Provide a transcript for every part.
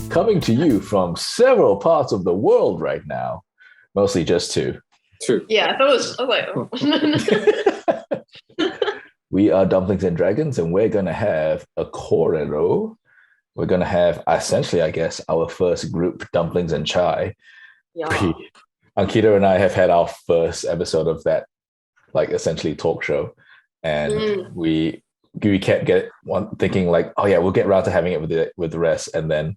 coming to you from several parts of the world right now, mostly just two. Yeah, I was like, We are Dumplings and Dragons, and we're going to have a corridor. We're going to have, essentially, I guess, our first group, Dumplings and Chai. yeah. Ankita and I have had our first episode of that, like, essentially talk show. And we kept thinking, like, oh, yeah, we'll get around to having it with the rest. And then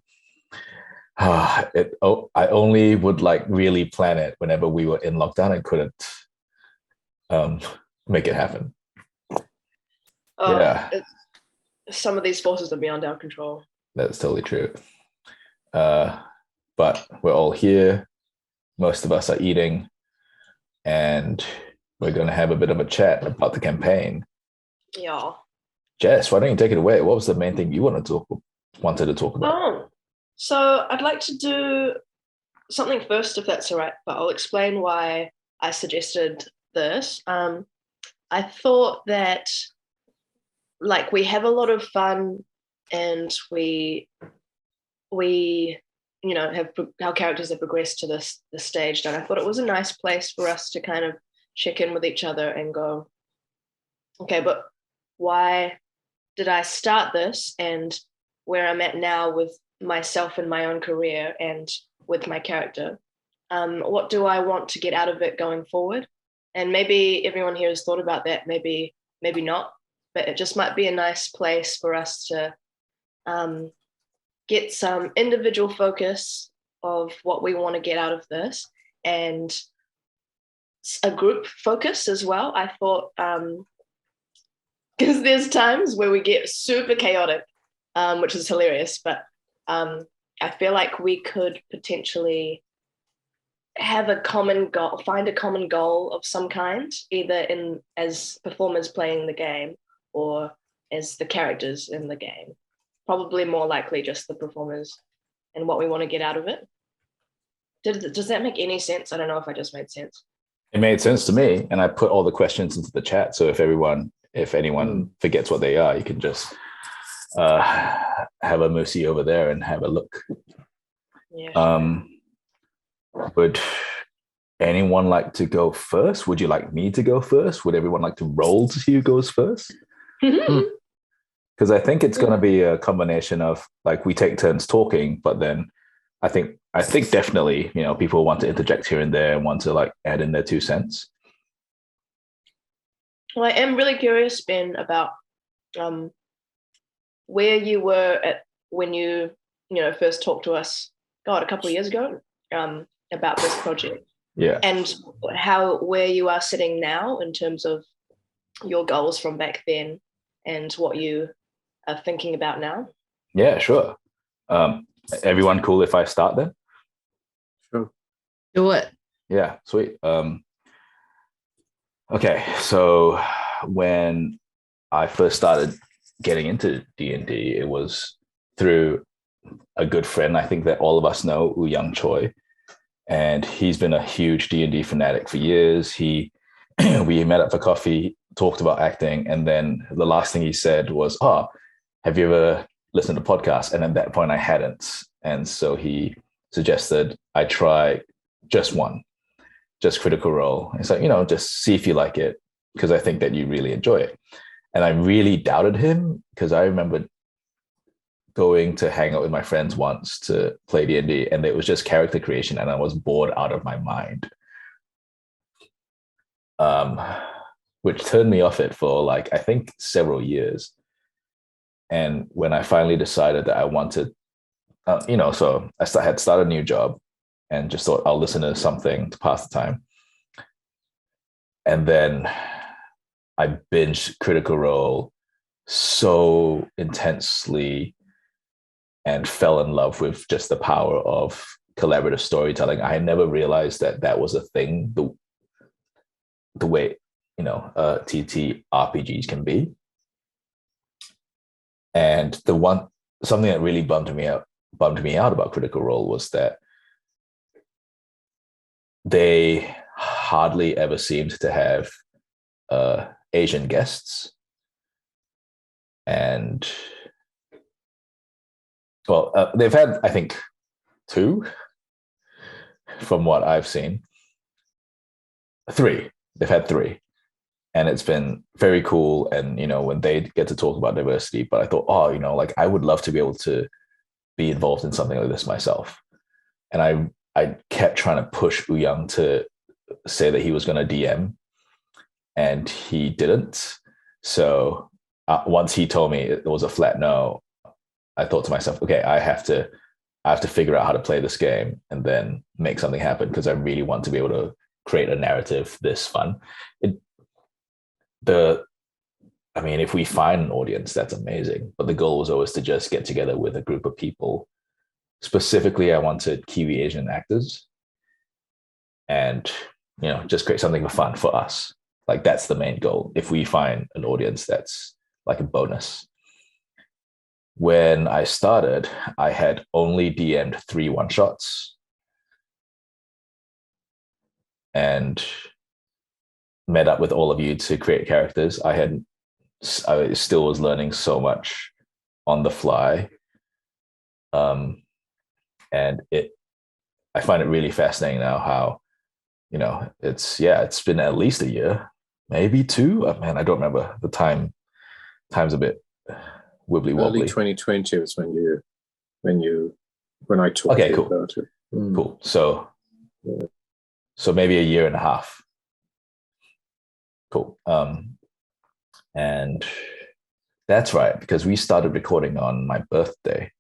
I only would, like, really plan it whenever we were in lockdown and couldn't make it happen. Yeah. Some of these forces are beyond our control. That's totally true. But we're all here. Most of us are eating. And we're going to have a bit of a chat about the campaign. Yeah. Jess, why don't you take it away? What was the main thing you wanted to talk about? So I'd like to do something first, if that's all right, but I'll explain why I suggested this. I thought that, like, we have a lot of fun and we have our characters have progressed to this stage, and I thought it was a nice place for us to kind of check in with each other and go, okay, but why did I start this, and where I'm at now with myself and my own career and with my character, what do I want to get out of it going forward? And maybe everyone here has thought about that, maybe not, but it just might be a nice place for us to get some individual focus of what we want to get out of this, and a group focus as well. I thought, because there's times where we get super chaotic, which is hilarious, but I feel like we could potentially have a common goal, find a common goal of some kind, either as performers playing the game or as the characters in the game. Probably more likely just the performers and what we want to get out of it. Does that make any sense? I don't know if I just made sense. It made sense to me, and I put all the questions into the chat. So if anyone forgets what they are, you can just have a moosey over there and have a look. Yeah. Would anyone like to go first? Would you like me to go first? Would everyone like to roll to see who goes first? Because I think it's going to be a combination of, like, we take turns talking, but then I think definitely, people want to interject here and there and want to, like, add in their 2 cents. Well, I am really curious, Ben, about where you were at when you first talked to us, a couple of years ago, about this project. Yeah. And where you are sitting now in terms of your goals from back then and what you are thinking about now. Yeah, sure. Everyone cool if I start then? Sure. Do it. Yeah, sweet. Okay, so when I first started getting into D&D, it was through a good friend, I think, that all of us know, Young Choi. And he's been a huge D&D fanatic for years. We met up for coffee, talked about acting, and then the last thing he said was, have you ever listened to podcasts? And at that point I hadn't. And so he suggested I try just one, just Critical Role. It's like, just see if you like it, because I think that you really enjoy it. And I really doubted him, because I remember going to hang out with my friends once to play D&D, and it was just character creation, and I was bored out of my mind. Which turned me off it for, like, I think several years. And when I finally decided that I wanted, so I had started a new job and just thought I'll listen to something to pass the time. And then I binged Critical Role so intensely and fell in love with just the power of collaborative storytelling. I had never realized that was a thing, the way, TT RPGs can be. And something that really bummed me out about Critical Role was that they hardly ever seemed to have Asian guests. Well, they've had, I think, 2 from what I've seen. 3. They've had 3. And it's been very cool. And, when they get to talk about diversity, but I thought, like I would love to be able to be involved in something like this myself. And I kept trying to push Young to say that he was going to DM, and he didn't. So once he told me it was a flat no, I thought to myself, okay, I have to figure out how to play this game and then make something happen, because I really want to be able to create a narrative this fun. If we find an audience, that's amazing. But the goal was always to just get together with a group of people. Specifically, I wanted Kiwi-Asian actors, and just create something for fun for us. Like, that's the main goal. If we find an audience, that's like a bonus. When I started, I had only DM'd 3 one-shots and met up with all of you to create characters. I still was learning so much on the fly. And I find it really fascinating now how, it's been at least a year, maybe 2. Man, I don't remember the time. Time's a bit wibbly wobbly. Early 2020 was when I talked to you about it. Cool. So maybe a year and a half. Cool. And that's right, because we started recording on my birthday.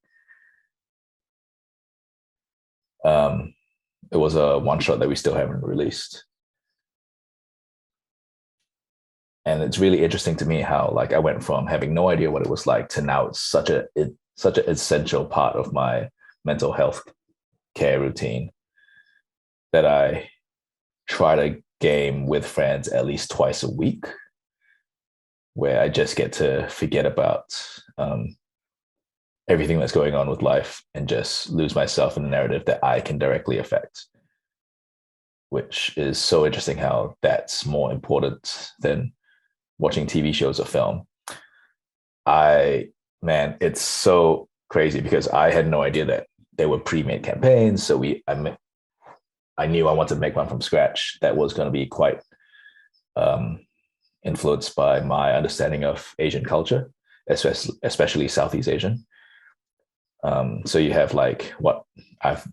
It was a one-shot that we still haven't released. And it's really interesting to me how, like, I went from having no idea what it was like to now it's such an essential part of my mental health care routine that I try to game with friends at least twice a week, where I just get to forget about everything that's going on with life and just lose myself in a narrative that I can directly affect, which is so interesting how that's more important than watching TV shows or film. It's so crazy because I had no idea that they were pre-made campaigns. So I knew I wanted to make one from scratch that was going to be quite influenced by my understanding of Asian culture, especially Southeast Asian. So you have like what I've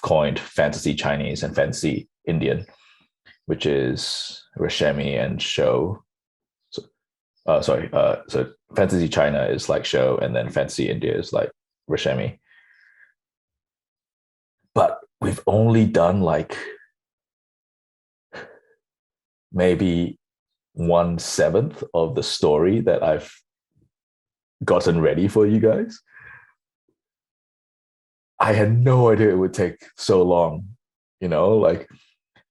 coined fantasy Chinese and fantasy Indian, which is Rashmi and show. So fantasy China is like show, and then fantasy India is like Rashmi. But we've only done like maybe 1/7 of the story that I've gotten ready for you guys. I had no idea it would take so long, like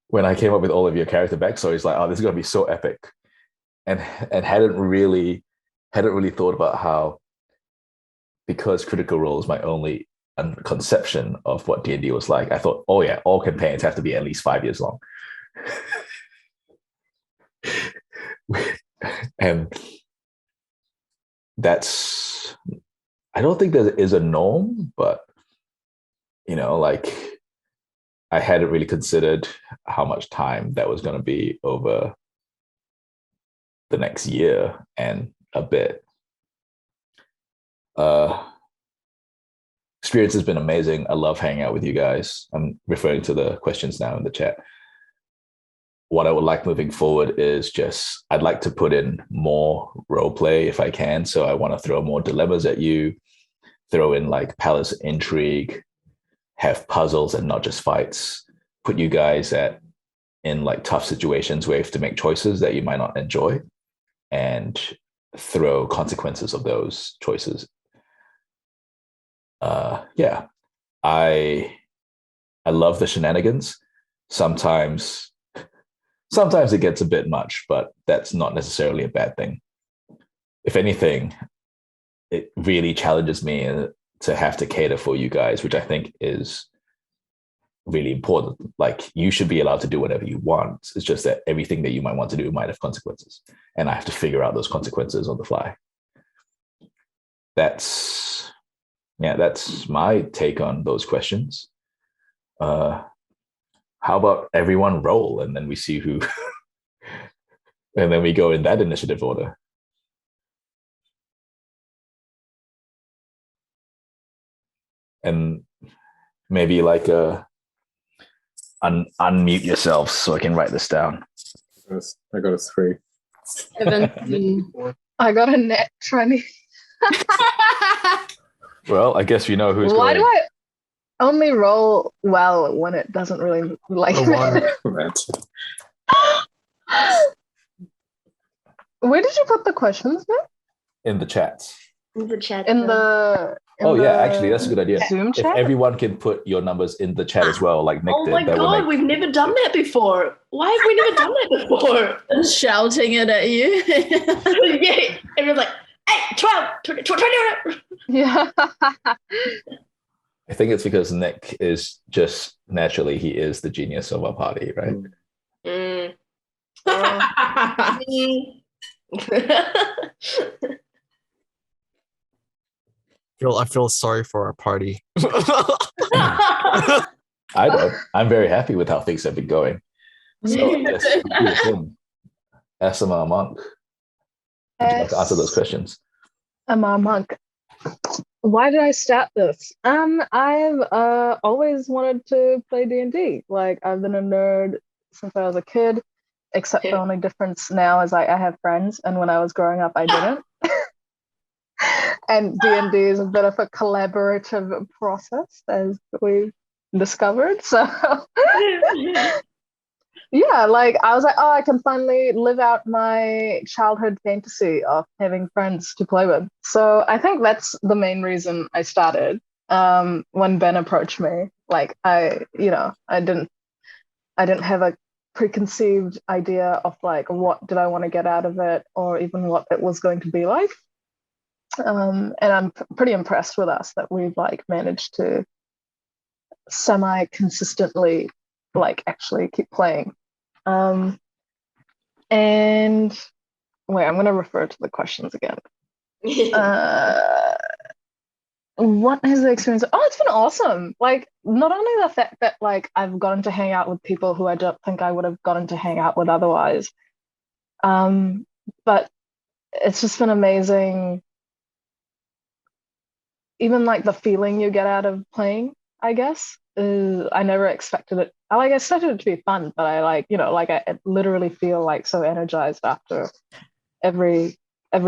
when I came up with all of your character backstories, like, oh, this is going to be so epic. And hadn't really thought about how, because Critical Role is my only conception of what D&D was like, I thought, oh yeah, all campaigns have to be at least 5 years long. And that's, I don't think there is a norm, but like I hadn't really considered how much time that was going to be over the next year and a bit. Experience has been amazing. I love hanging out with you guys. I'm referring to the questions now in the chat. What I would like moving forward is just, I'd like to put in more role play if I can. So I want to throw more dilemmas at you, throw in like palace intrigue, have puzzles and not just fights, put you guys in like tough situations where you have to make choices that you might not enjoy, and throw consequences of those choices. Yeah, I love the shenanigans. Sometimes it gets a bit much, but that's not necessarily a bad thing. If anything, it really challenges me to have to cater for you guys, which I think is really important. Like, you should be allowed to do whatever you want. It's just that everything that you might want to do might have consequences, and I have to figure out those consequences on the fly. That's yeah, that's my take on those questions. How about everyone roll, and then we see who, and then we go in that initiative order. And maybe like unmute yourselves so I can write this down. I got a 3. 17. I got a net 20. Well, I guess we know who's Why going. do I only roll well when it doesn't really like Oh, me? Right. Where did you put the questions, man? In the chats. The chat. In the Actually, that's a good idea. Zoom If chat? everyone can put your numbers in the chat as well, like Nick Oh did. my that would god, make- we've never done that before. Why have we never done that before? And shouting it at you. Yeah, everyone's like, hey, 12, 20. Yeah. I think it's because Nick is just naturally, he is the genius of our party, right? Mm. I feel sorry for our party. I don't. I'm very happy with how things have been going. So yes, SMR Monk. Would you like to answer those questions? I'm a monk. Why did I start this? I've always wanted to play D&D. Like, I've been a nerd since I was a kid, except the only difference now is like I have friends, and when I was growing up, I didn't. And D&D is a bit of a collaborative process, as we've discovered. So yeah, like I was like, oh, I can finally live out my childhood fantasy of having friends to play with. So I think that's the main reason I started. When Ben approached me, like I didn't have a preconceived idea of like what did I want to get out of it, or even what it was going to be like. And I'm pretty impressed with us that we've like managed to semi-consistently like actually keep playing. And wait, I'm gonna refer to the questions again. What has the experience? Oh, it's been awesome. Like, not only the fact that like I've gotten to hang out with people who I don't think I would have gotten to hang out with otherwise, but it's just been amazing. Even like the feeling you get out of playing, I guess, is I never expected it. I expected it to be fun, but I I literally feel like so energized after every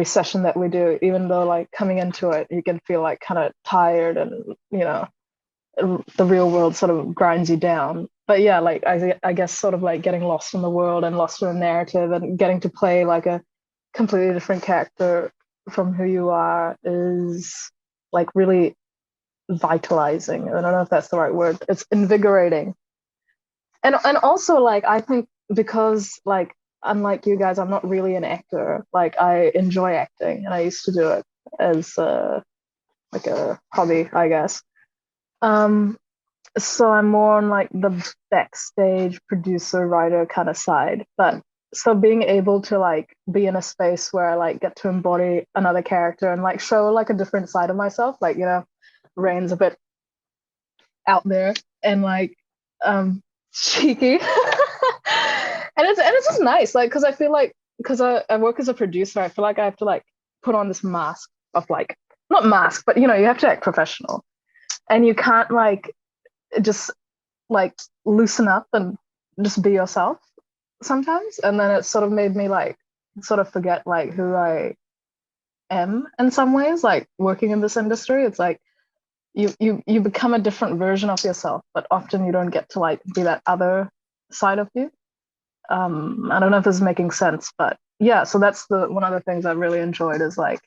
session that we do, even though like coming into it, you can feel like kind of tired and, the real world sort of grinds you down. But yeah, like I guess sort of like getting lost in the world and lost in a narrative and getting to play like a completely different character from who you are is like really vitalizing. I don't know if that's the right word. It's invigorating. And also like I think because like unlike you guys, I'm not really an actor. Like I enjoy acting and I used to do it as like a hobby, I guess. So I'm more on like the backstage producer writer kind of side. But so being able to like be in a space where I like get to embody another character and like show like a different side of myself, like, Rain's a bit out there and like cheeky. and it's just nice, like, because I feel like because I work as a producer, I feel like I have to like put on this mask of like, not mask, but you have to act professional, and you can't like just like loosen up and just be yourself sometimes. And then it sort of made me like sort of forget like who I am in some ways. Like working in this industry, it's like you become a different version of yourself, but often you don't get to like be that other side of you. I don't know if this is making sense, but yeah, so that's one of the things I really enjoyed is like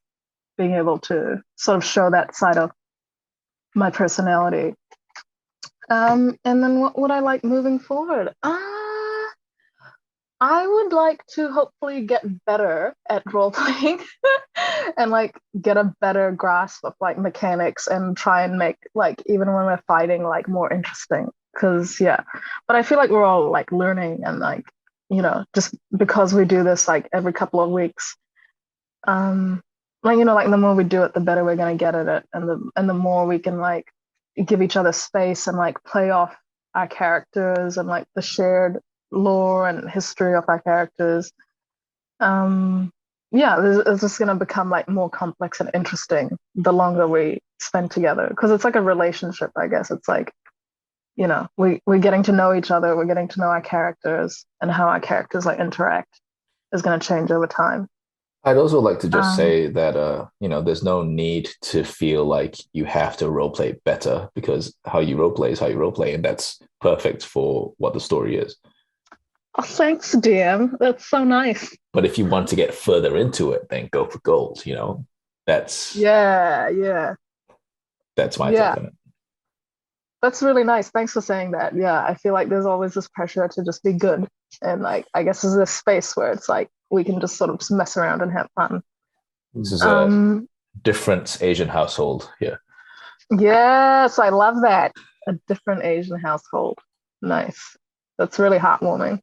being able to sort of show that side of my personality. And then what would I like moving forward? I would like to hopefully get better at role playing and like get a better grasp of like mechanics and try and make like even when we're fighting like more interesting. Cause yeah, but I feel like we're all like learning and like, just because we do this like every couple of weeks, like, like the more we do it, the better we're going to get at it, and the more we can like give each other space and like play off our characters and like the shared lore and history of our characters. It's just going to become like more complex and interesting the longer we spend together, because it's like a relationship, I guess. It's like, we're getting to know each other, we're getting to know our characters, and how our characters like interact is going to change over time. I'd also like to just say that there's no need to feel like you have to roleplay better, because how you roleplay is how you roleplay, and that's perfect for what the story is. Oh, thanks, DM. That's so nice. But if you want to get further into it, then go for gold. That's that's my take on it. That's really nice. Thanks for saying that. Yeah, I feel like there's always this pressure to just be good, and like I guess there's this space where it's like we can just sort of just mess around and have fun. This is a different Asian household here. Yes, I love that. A different Asian household. Nice. That's really heartwarming.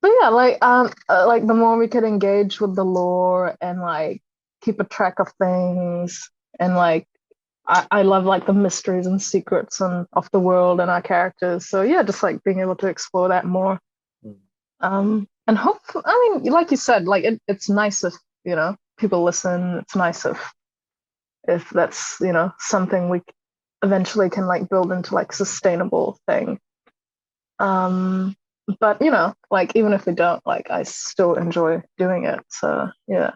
But yeah, like the more we could engage with the lore and like keep a track of things, and like I love like the mysteries and secrets and of the world and our characters. So yeah, just like being able to explore that more. And hopefully, I mean, like you said, like it's nice if people listen. It's nice if that's something we eventually can like build into like sustainable thing. But like even if we don't, like I still enjoy doing it. So yeah,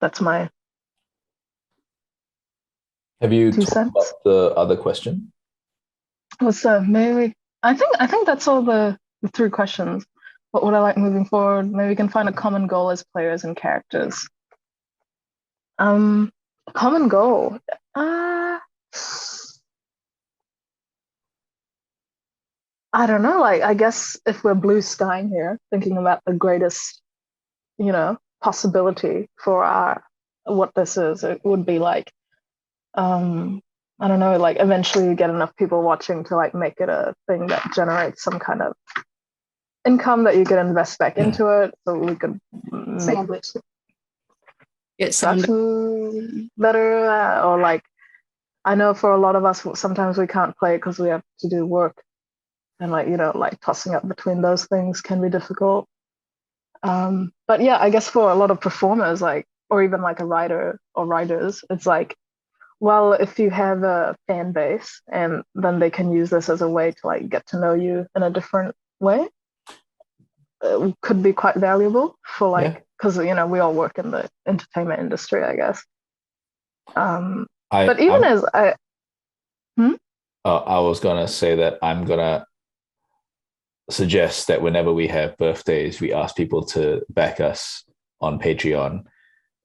that's my. Have you talked about the other question? So maybe I think that's all the 3 questions. What would I like moving forward? Maybe we can find a common goal as players and characters. Common goal. I don't know. Like I guess if we're blue skying here, thinking about the greatest, possibility for what this is, it would be like, I don't know, like eventually you get enough people watching to like make it a thing that generates some kind of income that you could invest back into it, so we could make it better. Or like, I know for a lot of us, sometimes we can't play because we have to do work, and like like tossing up between those things can be difficult. But yeah, I guess for a lot of performers, like, or even like a writer or writers, it's like, well, if you have a fan base, and then they can use this as a way to like get to know you in a different way, it could be quite valuable for like, because we all work in the entertainment industry, I guess. But even as I was gonna say that I'm gonna suggest that whenever we have birthdays, we ask people to back us on Patreon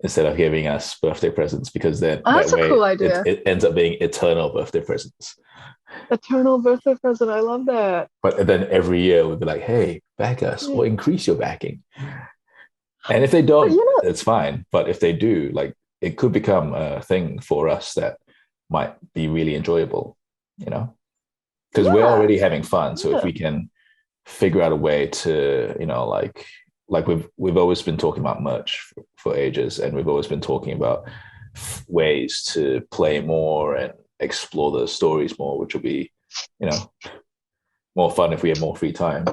instead of giving us birthday presents, because then that's that way a cool idea. It ends up being eternal birthday presents. Eternal birthday present. I love that. But then every year we'll be like, hey, back us or increase your backing. And if they don't, it's fine. But if they do, like, it could become a thing for us that might be really enjoyable, because we're already having fun. So if we can figure out a way to, like we've always been talking about merch for ages, and we've always been talking about ways to play more and explore the stories more, which will be, more fun if we have more free time.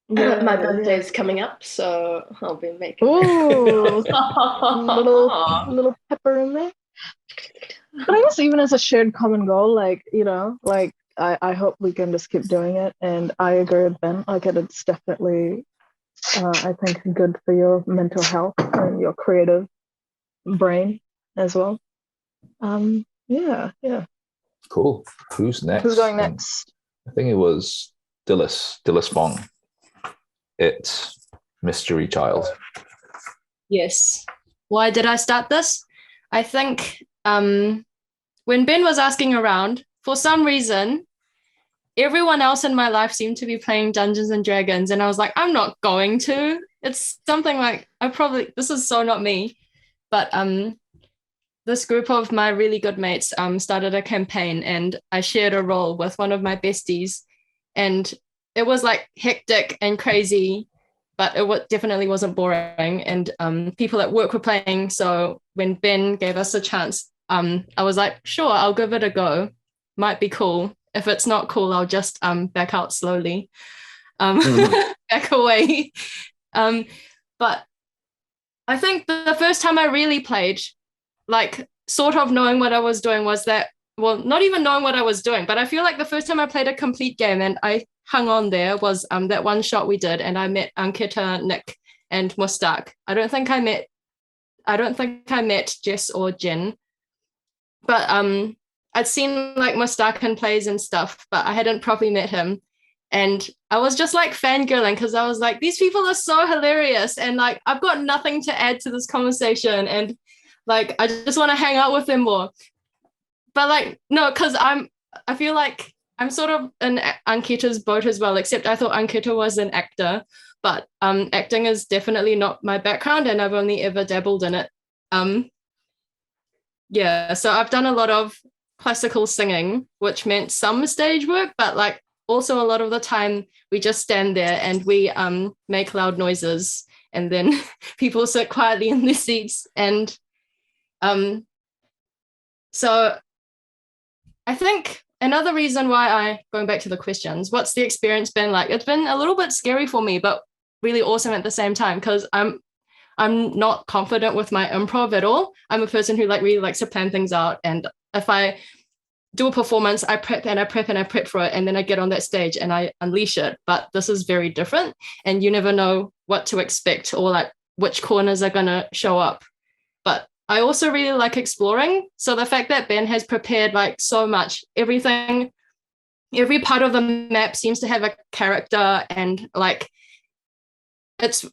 My birthday is coming up, so I'll be making little pepper in there. But I guess even as a shared common goal, like, like I hope we can just keep doing it. And I agree with Ben. Like it's definitely, I think, good for your mental health and your creative brain as well. Yeah. Cool. Who's next? Who's going next? I think it was Dilys Fong. It's Mystery Child. Yes. Why did I start this? I think when Ben was asking around, for some reason, everyone else in my life seemed to be playing Dungeons and Dragons, and I was like, I'm not going to. It's something like, this is so not me. But this group of my really good mates started a campaign, and I shared a role with one of my besties, and it was like hectic and crazy, but it definitely wasn't boring. And people at work were playing. So when Ben gave us a chance, I was like, sure, I'll give it a go. Might be cool. If it's not cool, I'll just back out slowly, back away. But I think the first time I really played, like sort of knowing what I was doing was that, well, not even knowing what I was doing, but I feel like the first time I played a complete game and I hung on there was that one shot we did, and I met Ankita, Nick, and Mustaq. I don't think I met Jess or Jen, but I'd seen like Mustaq in plays and stuff, but I hadn't properly met him. And I was just like fangirling because I was like, these people are so hilarious, and like I've got nothing to add to this conversation, and like I just want to hang out with them more. But like no, because I feel like I'm sort of in Ankita's boat as well, except I thought Ankita was an actor, but acting is definitely not my background, and I've only ever dabbled in it. Yeah, so I've done a lot of classical singing, which meant some stage work, but like also a lot of the time we just stand there and we make loud noises, and then people sit quietly in their seats. And so I think another reason why going back to the questions, what's the experience been like? It's been a little bit scary for me, but really awesome at the same time, because I'm not confident with my improv at all. I'm a person who like really likes to plan things out, and if I do a performance, I prep and I prep and I prep for it, and then I get on that stage and I unleash it. But this is very different, and you never know what to expect or like which corners are going to show up. But I also really like exploring. So the fact that Ben has prepared like so much, every part of the map seems to have a character, and like it's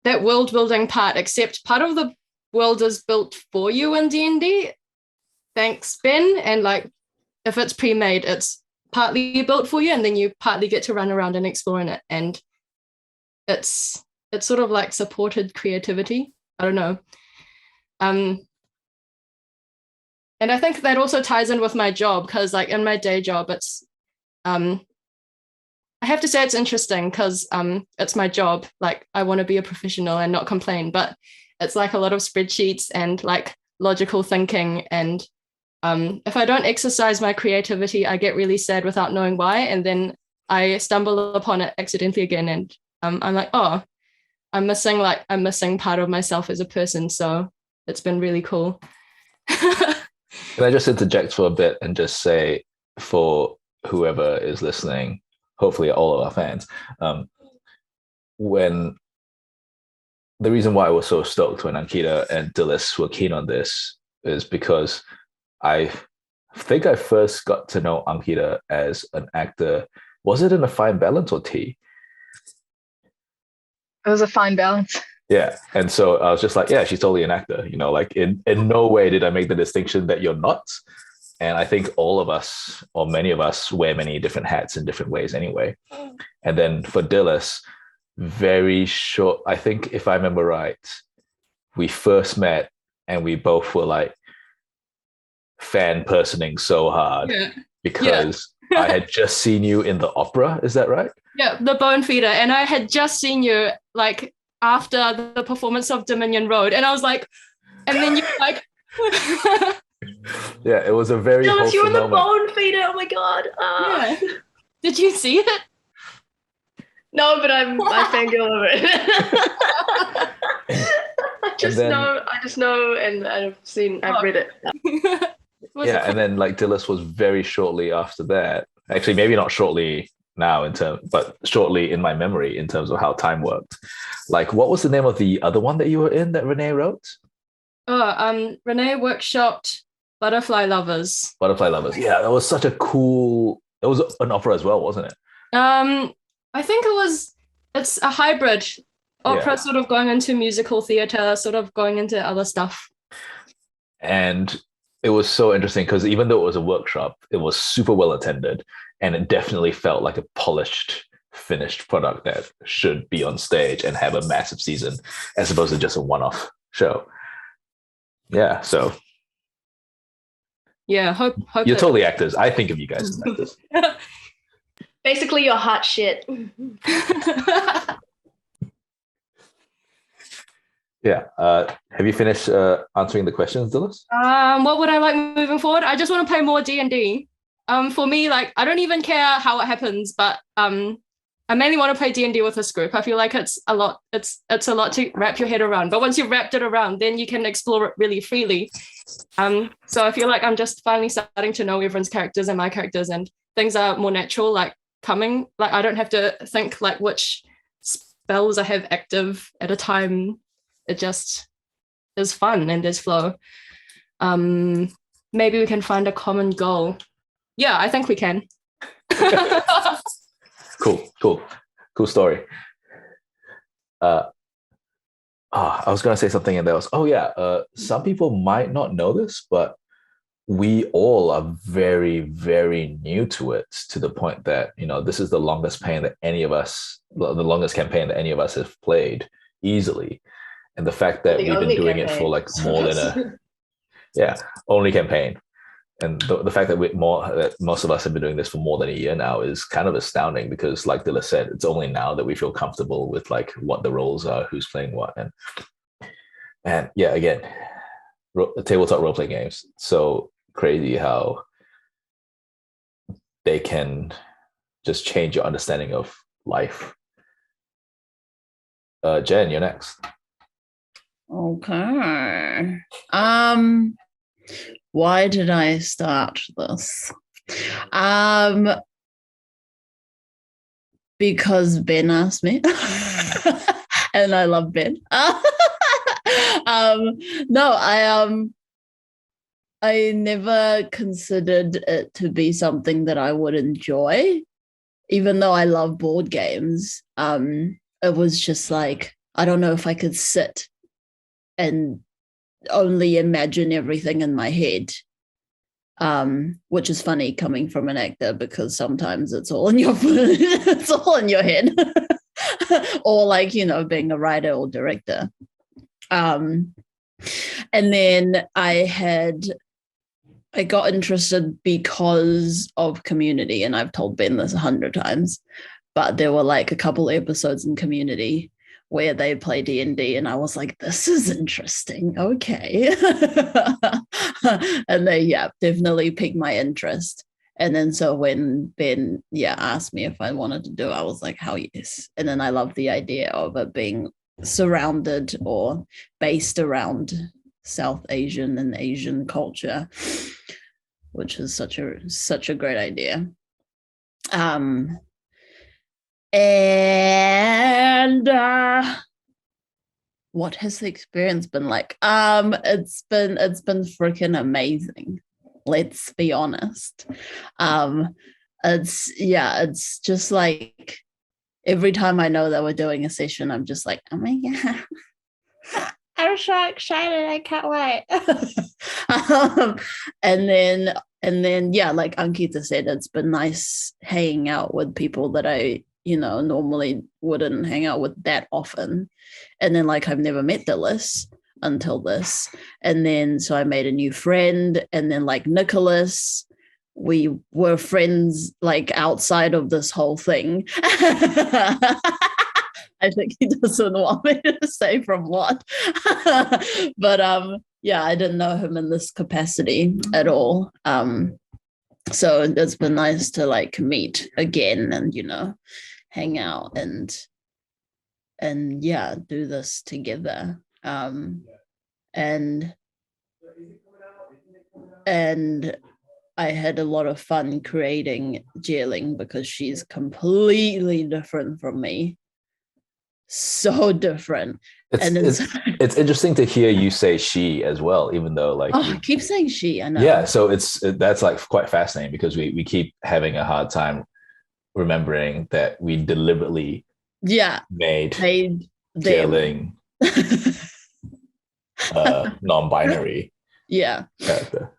that world building part, except part of the world is built for you in D&D. Thanks, Ben. And like if it's pre-made, it's partly built for you, and then you partly get to run around and explore in it. And it's sort of like supported creativity. I don't know. And I think that also ties in with my job, because like in my day job, it's I have to say it's interesting because it's my job. Like I want to be a professional and not complain, but it's like a lot of spreadsheets and like logical thinking. And if I don't exercise my creativity, I get really sad without knowing why. And then I stumble upon it accidentally again. And I'm like, oh, I'm missing part of myself as a person. So it's been really cool. Can I just interject for a bit and just say, for whoever is listening, hopefully all of our fans, when the reason why I was so stoked when Ankita and Dilys were keen on this is because I think I first got to know Ankita as an actor. Was it in A Fine Balance or Tea? It was A Fine Balance. Yeah. And so I was just like, yeah, she's totally an actor. You know, like in no way did I make the distinction that you're not. And I think all of us, or many of us, wear many different hats in different ways anyway. And then for Dilys, very short, I think if I remember right, we first met and we both were like fan personing so hard because I had just seen you in the opera. Is that right? Yeah, the Bone Feeder. And I had just seen you like after the performance of Dominion Road. And I was like, and then you're like... Yeah, it was a very Dilys, you in the moment. Bone Feeder. Oh my god. Yeah. Did you see it? No, but I fangirl over it. I just know, and I've read it. Yeah, and then like Dilys was very shortly after that. Actually, maybe not shortly now but shortly in my memory in terms of how time worked. Like, what was the name of the other one that you were in that Renee wrote? Oh, Renee workshopped Butterfly Lovers. Butterfly Lovers. Yeah, that was such a cool. It was an opera as well, wasn't it? I think it's a hybrid opera, sort of going into musical theater, sort of going into other stuff. And it was so interesting because even though it was a workshop, it was super well attended, and it definitely felt like a polished, finished product that should be on stage and have a massive season, as opposed to just a one-off show. Yeah, so yeah, hope you're totally actors. I think of you guys as actors. Basically, you're hot shit. Yeah. Have you finished answering the questions, Dilys? What would I like moving forward? I just want to play more D&D. For me, like I don't even care how it happens, but I mainly want to play D&D with this group. I feel like it's a lot to wrap your head around. But once you've wrapped it around, then you can explore it really freely. So I feel like I'm just finally starting to know everyone's characters and my characters, and things are more natural, like coming. Like I don't have to think like which spells I have active at a time. It just is fun and there's flow. Maybe we can find a common goal. Yeah, I think we can. Cool story. I was gonna say something and there was some people might not know this, but we all are very, very new to it, to the point that this is the longest campaign that any of us have played easily. And the fact that we've been doing it for like more than only campaign. And the fact that most of us have been doing this for more than a year now is kind of astounding, because like Dilys said, it's only now that we feel comfortable with like what the roles are, who's playing what. And yeah, again, tabletop role-playing games, so crazy how they can just change your understanding of life. Jen, you're next. Okay. Why did I start this? Because Ben asked me, and I love Ben. I never considered it to be something that I would enjoy, even though I love board games. It was just like, I don't know if I could sit and only imagine everything in my head, which is funny coming from an actor, because sometimes it's all in your it's all in your head, or like being a writer or director. And then I got interested because of Community, and I've told Ben this 100 times, but there were like a couple episodes in Community where they play D&D, and I was like, this is interesting. Okay. And they, definitely piqued my interest. And then so when Ben, asked me if I wanted to do it, I was like, hell yes. And then I love the idea of it being surrounded or based around South Asian and Asian culture, which is such a great idea. And what has the experience been like? It's been freaking amazing. Let's be honest. It's just like every time I know that we're doing a session, I'm just like, oh my god, I'm so excited! I can't wait. And then like Ankita said, it's been nice hanging out with people that I normally wouldn't hang out with that often. And then like I've never met Dilys until this, and then so I made a new friend, and then like Nicholas, we were friends like outside of this whole thing. I think he doesn't want me to say from what. But I didn't know him in this capacity at all. So it's been nice to like meet again and hang out and do this together. And I had a lot of fun creating Zie Ling, because she's completely different from me. So different. It's interesting to hear you say she as well, even though like I keep saying she. I know. Yeah, so that's like quite fascinating, because we keep having a hard time remembering that we deliberately made Zie Ling non-binary character.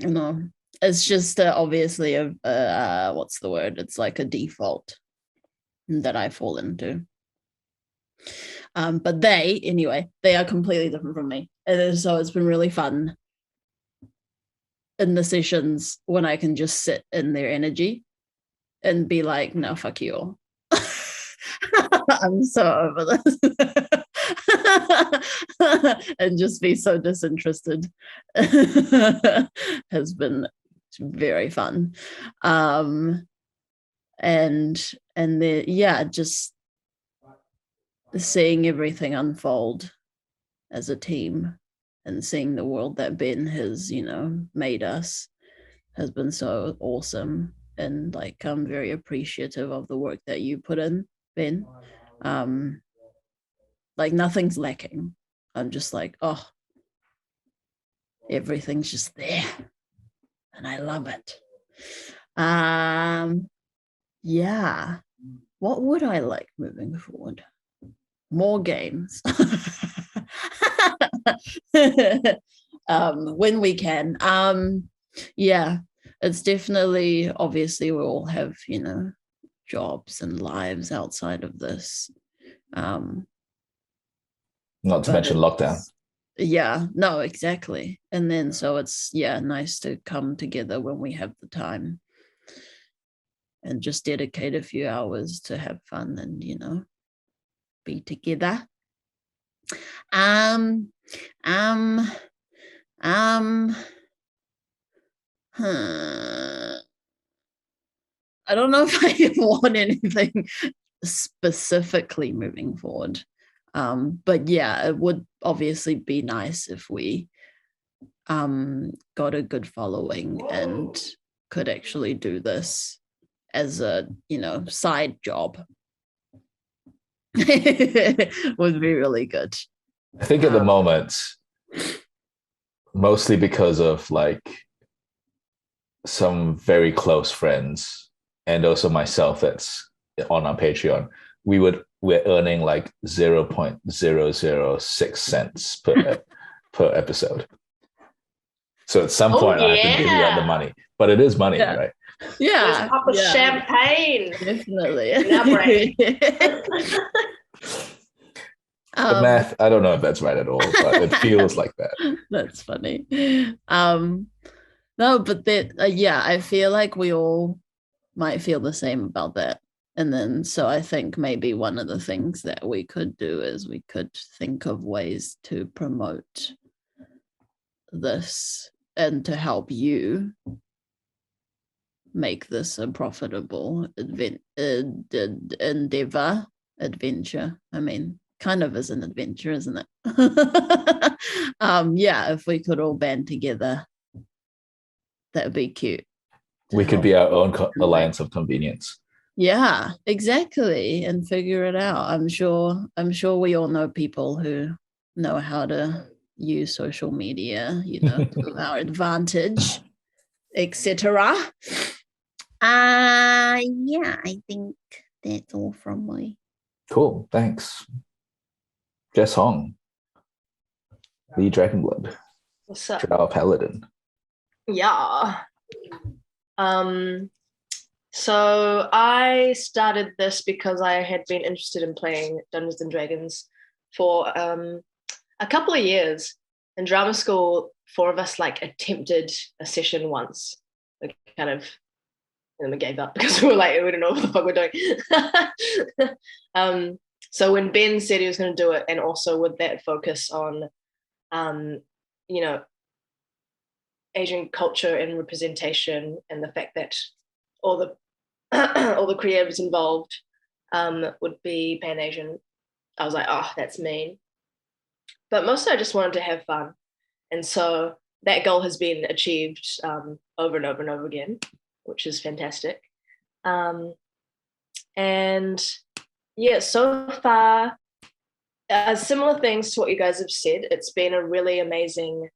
No, it's just obviously a what's the word? It's like a default that I fall into. But they are completely different from me, and so it's been really fun in the sessions when I can just sit in their energy and be like, no, fuck you all. I'm so over this. and just be so disinterested has been very fun. And just seeing everything unfold as a team and seeing the world that Ben has, made us has been so awesome. And like, I'm very appreciative of the work that you put in, Ben. Like nothing's lacking. I'm just like, oh, everything's just there. And I love it. Yeah. What would I like moving forward? More games. When we can. Yeah, it's definitely, obviously we all have, jobs and lives outside of this. Not to mention lockdown. Yeah, no, exactly. And then so it's nice to come together when we have the time and just dedicate a few hours to have fun and be together. I don't know if I want anything specifically moving forward. But yeah, it would obviously be nice if we got a good following and could actually do this as a, side job. Would be really good. I think at the moment, mostly because of like some very close friends and also myself that's on our Patreon, we're earning like 0.006 cents per episode. So at some point I have to divvy out the money, but it is money, right? Yeah. There's a cup of champagne. Definitely. The math, I don't know if that's right at all, but it feels like that. That's funny. No, but that, I feel like we all might feel the same about that. And then, so I think maybe one of the things that we could do is we could think of ways to promote this and to help you make this a profitable adventure. I mean, kind of is an adventure, isn't it? If we could all band together, that would be cute. We could be our own alliance of convenience. Yeah, exactly. And figure it out. I'm sure we all know people who know how to use social media, to our advantage, etc. I think that's all from me. Cool, thanks. Jess Hong, the Dragonblood. What's up? Drow Paladin. Yeah. So I started this because I had been interested in playing Dungeons and Dragons for a couple of years. In drama school, 4 of us like attempted a session once. We kind of, and then we gave up because we were like, we don't know what the fuck we're doing. So when Ben said he was going to do it, and also with that focus on, Asian culture and representation, and the fact that all the creatives involved would be Pan-Asian, I was like, oh, that's mean. But mostly I just wanted to have fun. And so that goal has been achieved over and over and over again, which is fantastic. And yeah, so far, similar things to what you guys have said. It's been a really amazing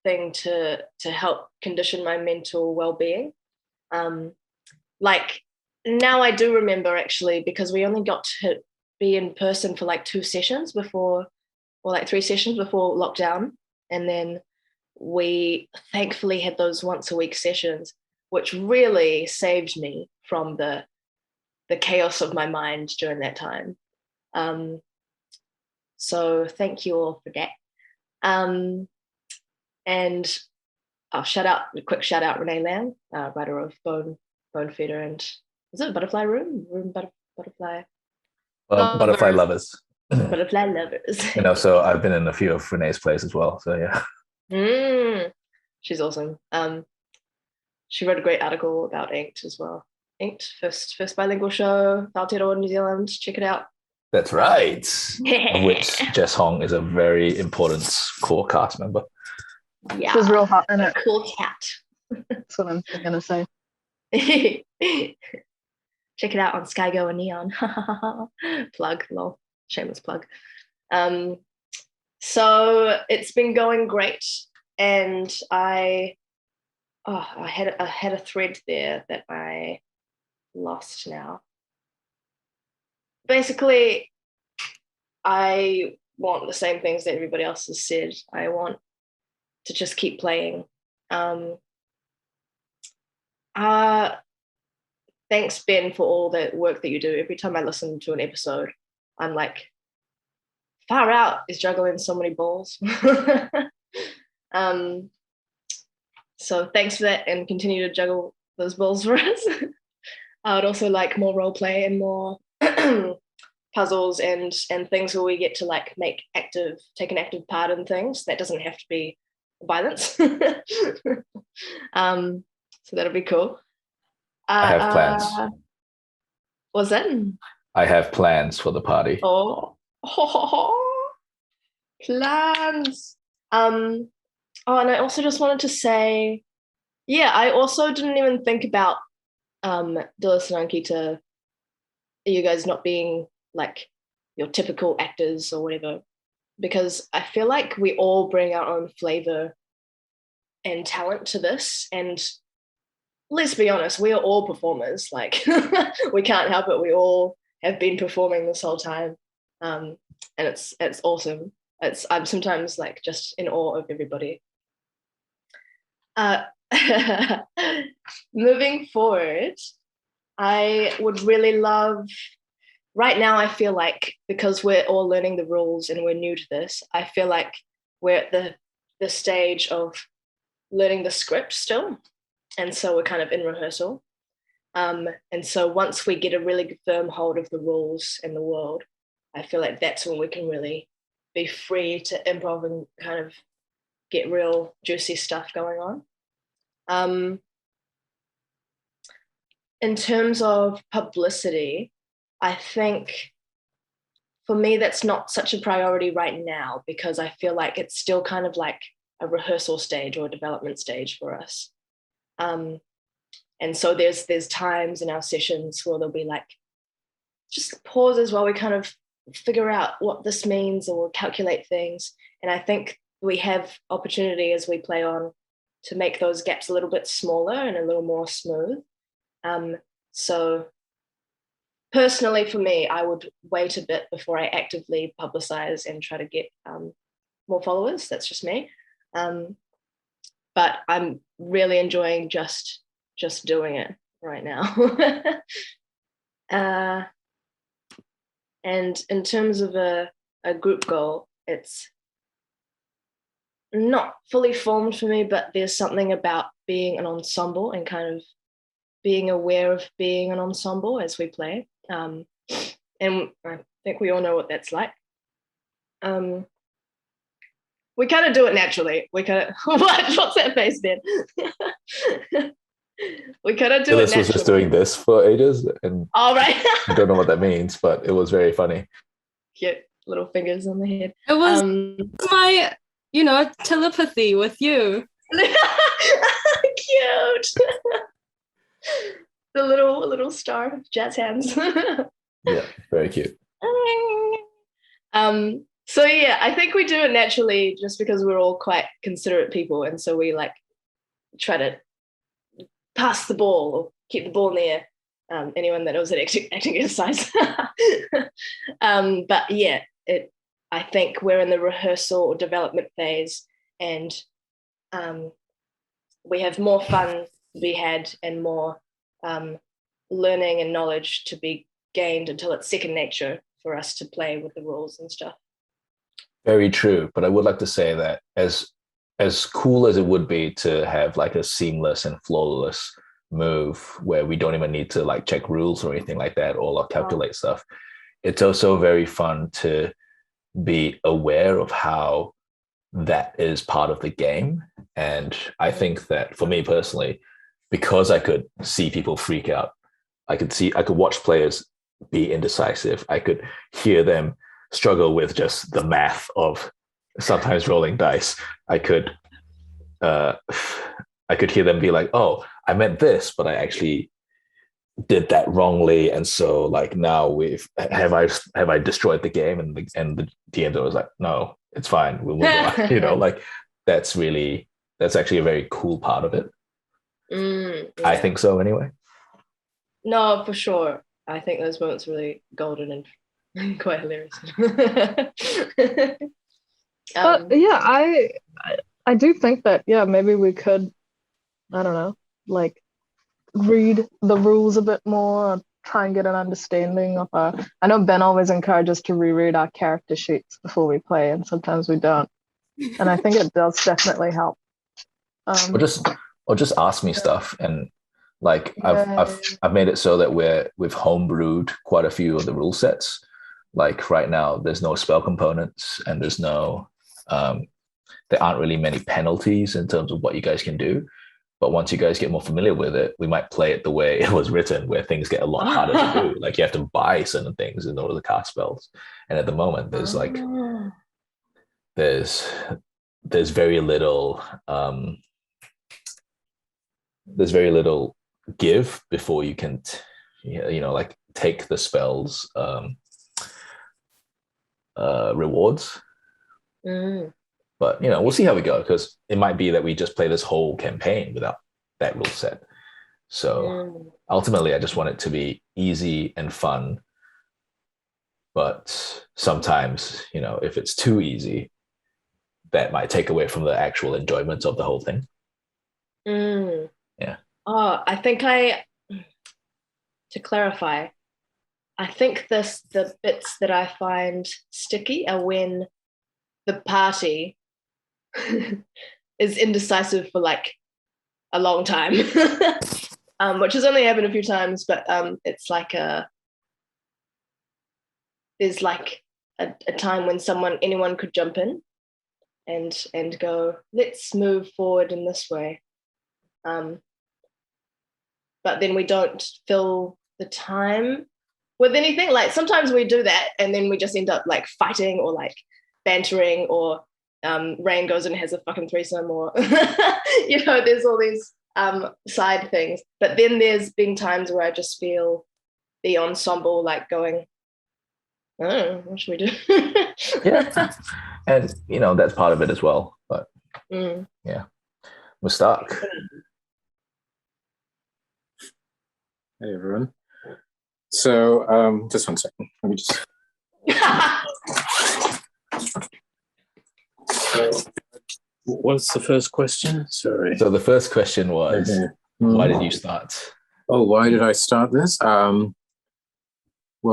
thing to help condition my mental well-being. Like now I do remember actually, because we only got to be in person for like 2 sessions before, or like 3 sessions before lockdown. And then we thankfully had those once a week sessions, which really saved me from the chaos of my mind during that time. So thank you all for that. And I'll a quick shout out Renee Lam, writer of Bone Feeder and, is it Butterfly Room? Butterfly? Butterfly Lovers. Butterfly lovers. So I've been in a few of Renee's plays as well. So yeah. She's awesome. She wrote a great article about Inked as well. Inked, first bilingual show, Aotearoa, New Zealand. Check it out. That's right. Of which Jess Hong is a very important core cast member. Yeah. She's real hot in it. Cool cat. That's what I'm gonna say. Check it out on Sky Go and Neon. Plug, lol. Shameless plug. So it's been going great, and I had a thread there that I lost now. Basically, I want the same things that everybody else has said. I want to just keep playing. Thanks, Ben, for all the work that you do. Every time I listen to an episode, I'm like, far out is juggling so many balls. So thanks for that, and continue to juggle those balls for us. I would also like more role play and more puzzles and things where we get to like take an active part in things. That doesn't have to be violence. So that'll be cool. I have plans. What's that? I have plans for the party. Plans. And I also just wanted to say, yeah, I also didn't even think about Dilys and Ankita, you guys not being like your typical actors or whatever, because I feel like we all bring our own flavor and talent to this, and let's be honest, we are all performers. Like we can't help it. We all have been performing this whole time, and it's awesome. I'm sometimes like just in awe of everybody. Moving forward, I would really love. Right now, I feel like because we're all learning the rules and we're new to this, I feel like we're at the stage of learning the script still. And so we're kind of in rehearsal. And so once we get a really firm hold of the rules and the world, I feel like that's when we can really be free to improv and kind of get real juicy stuff going on. In terms of publicity, I think for me, that's not such a priority right now, because I feel like it's still kind of like a rehearsal stage or a development stage for us. And so there's times in our sessions where there'll be like just pauses while we kind of figure out what this means, or we'll calculate things. And I think we have opportunity as we play on to make those gaps a little bit smaller and a little more smooth. So personally for me, I would wait a bit before I actively publicize and try to get more followers. That's just me. But I'm really enjoying just doing it right now. And in terms of a group goal, it's not fully formed for me, but there's something about being an ensemble and kind of being aware of being an ensemble as we play. And I think we all know what that's like. We kind of do it naturally. We kind of what's that face, Ben? We kind of do it naturally. Was just doing this for ages, and right. I don't know what that means, but it was very funny. Cute little fingers on the head. It was my, telepathy with you. Cute. The little star jazz hands. Yeah, very cute. So yeah, I think we do it naturally just because we're all quite considerate people, and so we like try to pass the ball or keep the ball in the air. Anyone that knows an acting exercise. But yeah, I think we're in the rehearsal or development phase, and we have more fun to be had and more learning and knowledge to be gained until it's second nature for us to play with the rules and stuff. Very true. But I would like to say that as cool as it would be to have like a seamless and flawless move where we don't even need to like check rules or anything like that or calculate stuff, it's also very fun to be aware of how that is part of the game. And I think that for me personally, because I could see people freak out, I could watch players be indecisive. I could hear them struggle with just the math of sometimes rolling dice. I could hear them be like, "Oh, I meant this, but I actually did that wrongly." And so, like, now have I destroyed the game? And the DM was like, "No, it's fine. We'll move on." You know, like that's actually a very cool part of it. Yeah. I think so, anyway. No, for sure. I think those moments are really golden and quite hilarious. But yeah, I do think that maybe we could, I don't know, like read the rules a bit more, try and get an understanding of I know Ben always encourages to reread our character sheets before we play, and sometimes we don't. And I think it does definitely help. Or just ask me stuff, and like I've made it so that we've homebrewed quite a few of the rule sets. Like right now, there's no spell components, and there's no there aren't really many penalties in terms of what you guys can do. But once you guys get more familiar with it, we might play it the way it was written, where things get a lot harder to do. Like you have to buy certain things in order to cast spells. And at the moment, there's like there's very little give before you can like take the spells rewards. But we'll see how we go, because it might be that we just play this whole campaign without that rule set. So ultimately, I just want it to be easy and fun. But sometimes, if it's too easy, that might take away from the actual enjoyment of the whole thing. Yeah. Oh, I think to clarify, I think the bits that I find sticky are when the party is indecisive for like a long time, which has only happened a few times, but it's like there's like a time when anyone could jump in and go, let's move forward in this way. But then we don't fill the time with anything. Like sometimes we do that and then we just end up like fighting or like bantering, or Rain goes and has a fucking threesome, or there's all these side things. But then there's been times where I just feel the ensemble like going, oh, what should we do? Yeah. And that's part of it as well. But yeah. Mustaq. Hey everyone. So just 1 second. Let me just. So, what's the first question? Sorry. So the first question was, why did you start? Oh, why did I start this? Well,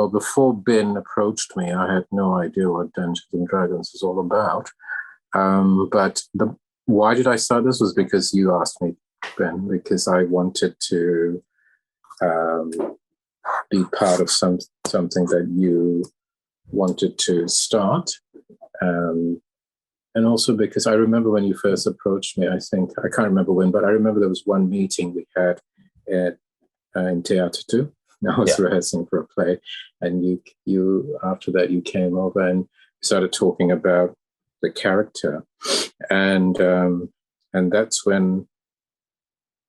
before Ben approached me, I had no idea what Dungeons and Dragons is all about. But why did I start this was because you asked me, Ben, because I wanted to be part of something that you wanted to start. And also because I remember when you first approached me, I can't remember when, but I remember there was one meeting we had in Theatre 2. I was rehearsing for a play, and you after that you came over and started talking about the character, and that's when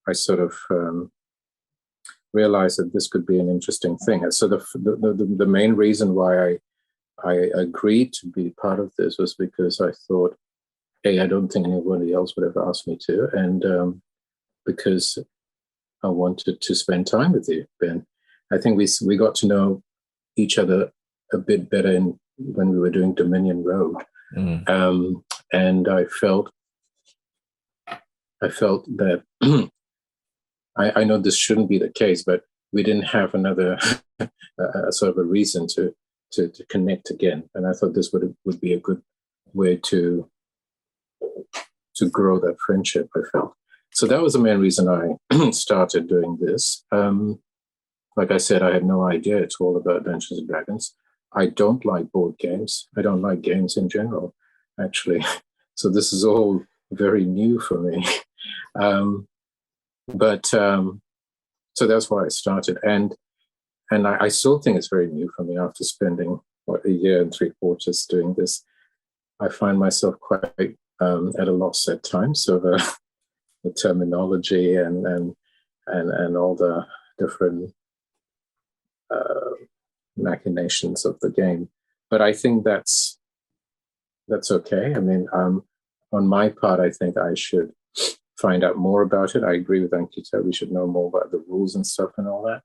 I sort of realized that this could be an interesting thing. And so the main reason why I agreed to be part of this was because I thought, hey, I don't think anybody else would have asked me to, and because I wanted to spend time with you, Ben. I think we got to know each other a bit better when we were doing Dominion Road, and I felt that I know this shouldn't be the case, but we didn't have another sort of a reason to connect again, and I thought this would be a good way to grow that friendship. I felt so that was the main reason I started doing this. Like I said, I had no idea it's all about Dungeons and Dragons. I don't like board games. I don't like games in general, actually. So this is all very new for me. So that's why I started. And I still think it's very new for me after spending, a year and 3/4 doing this. I find myself quite at a loss at times. So the terminology and all the different machinations of the game. But I think that's okay. I mean, on my part, I think I should find out more about it. I agree with Ankita. We should know more about the rules and stuff and all that.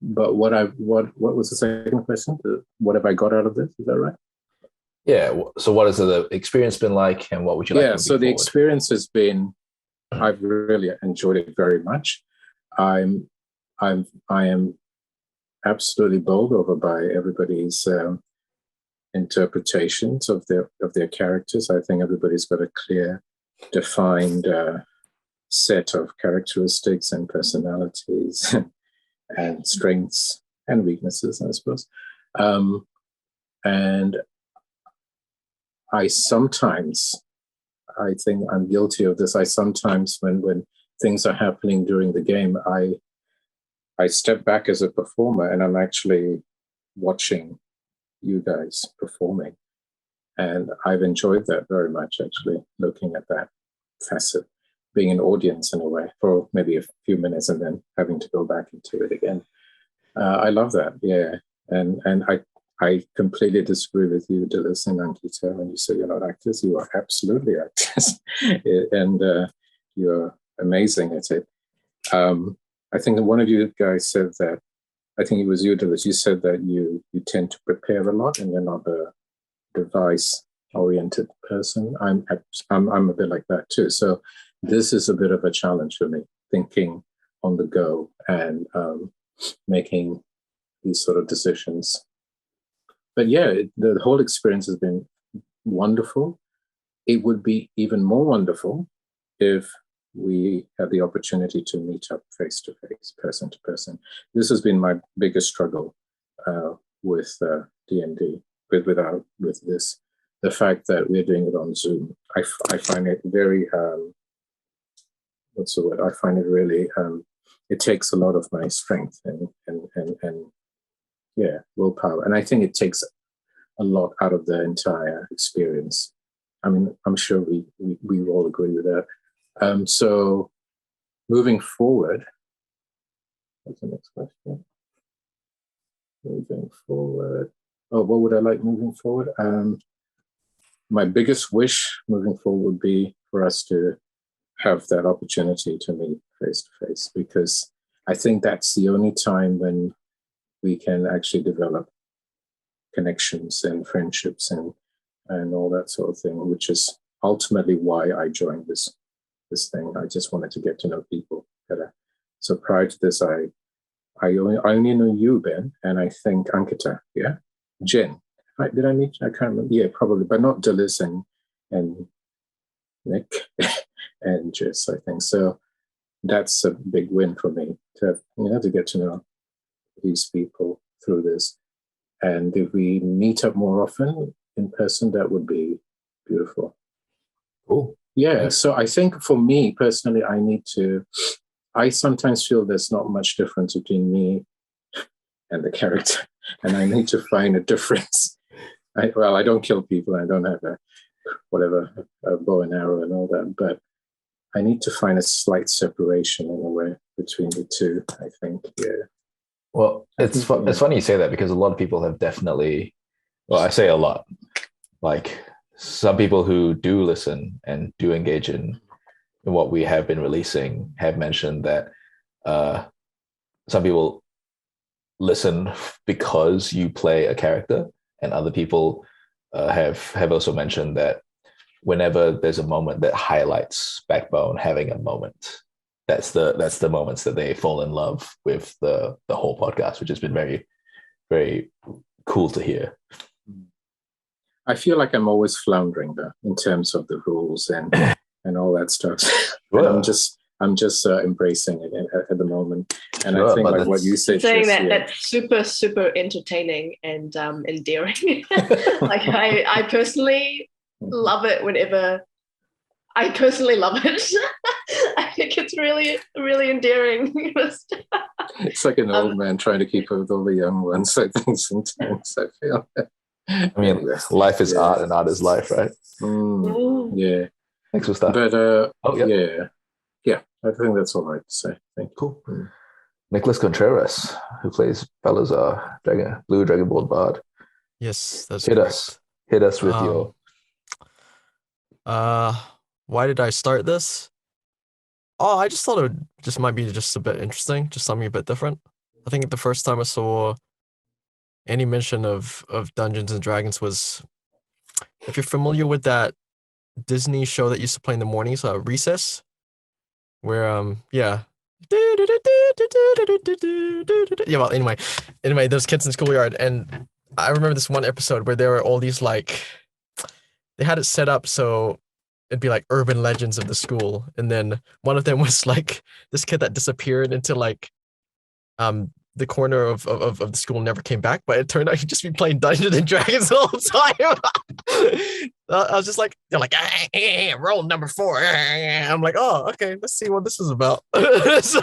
But what was the second question? What have I got out of this? Is that right? Yeah. So what has the experience been like, and what would you like? Yeah. So the experience has been, I've really enjoyed it very much. I am absolutely bowled over by everybody's interpretations of their characters. I think everybody's got a clear, defined set of characteristics and personalities and strengths and weaknesses, I suppose. And I think I'm guilty of this. I sometimes, when things are happening during the game, I step back as a performer and I'm actually watching you guys performing. And I've enjoyed that very much, actually, looking at that facet, being an audience in a way for maybe a few minutes and then having to go back into it again. I love that, yeah. And I completely disagree with you, Dilys and Ankita, when you say you're not actors. You are absolutely actors. And you're amazing at it. I think that one of you guys said that, I think it was you, Dilys, you said that you tend to prepare a lot and you're not a device-oriented person. I'm a bit like that too. So this is a bit of a challenge for me, thinking on the go and making these sort of decisions. But yeah, the whole experience has been wonderful. It would be even more wonderful if we had the opportunity to meet up face to face, person to person. This has been my biggest struggle with D&D, with this. The fact that we're doing it on Zoom, I find it very, what's the word? I find it really, it takes a lot of my strength and yeah, willpower. And I think it takes a lot out of the entire experience. I mean, I'm sure we all agree with that. So moving forward, what's the next question? Moving forward. Oh, what would I like moving forward? My biggest wish moving forward would be for us to have that opportunity to meet face to face, because I think that's the only time when we can actually develop connections and friendships and all that sort of thing, which is ultimately why I joined this thing. I just wanted to get to know people better. So prior to this, I only know you, Ben, and I think Ankita, yeah? Jen. Did I meet you? I can't remember. Yeah, probably, but not Dilys and Nick and Jess, I think. So that's a big win for me to get to know these people through this. And if we meet up more often in person, that would be beautiful. Cool. Yeah. So I think for me personally, I sometimes feel there's not much difference between me and the character, and I need to find a difference. I don't kill people. I don't have a bow and arrow and all that, but I need to find a slight separation in a way between the two, I think. Yeah. Well, it's funny you say that, because a lot of people have definitely, well, I say a lot, like some people who do listen and do engage in what we have been releasing have mentioned that some people listen because you play a character, and other people have also mentioned that whenever there's a moment that highlights Backbone having a moment, that's the moments that they fall in love with the whole podcast, which has been very, very cool to hear. I feel like I'm always floundering though in terms of the rules and all that stuff. Well, and I'm just embracing it at the moment. And Sure, I think but like what you said, saying Jess, that that's super entertaining and endearing. Like I personally love it whenever. I personally love it. I think it's really endearing. it's like an old man trying to keep up with all the young ones. I think sometimes I feel. I mean, life is art and art is life, right? Yeah. Thanks for stuff. But yeah, I think that's all I have to say. Thank you. Cool. Nicholas Contreras, who plays Balasar, Blue Dragonborn Bard. Yes, that's Hit correct. us. Hit us with your. Why did I start this? Oh, I just thought it just might be just a bit interesting, just something a bit different. I think the first time I saw any mention of Dungeons and Dragons was, if you're familiar with that Disney show that used to play in the mornings, Recess, where yeah, well, anyway, those kids in schoolyard, and I remember this one episode where there were all these like, they had it set up so it'd be like urban legends of the school, and then one of them was like this kid that disappeared into like the corner of the school and never came back, but it turned out he'd just be playing Dungeons and Dragons the whole time. I was just like, they're like, roll number 4. I'm like, oh, okay, let's see what this is about. So,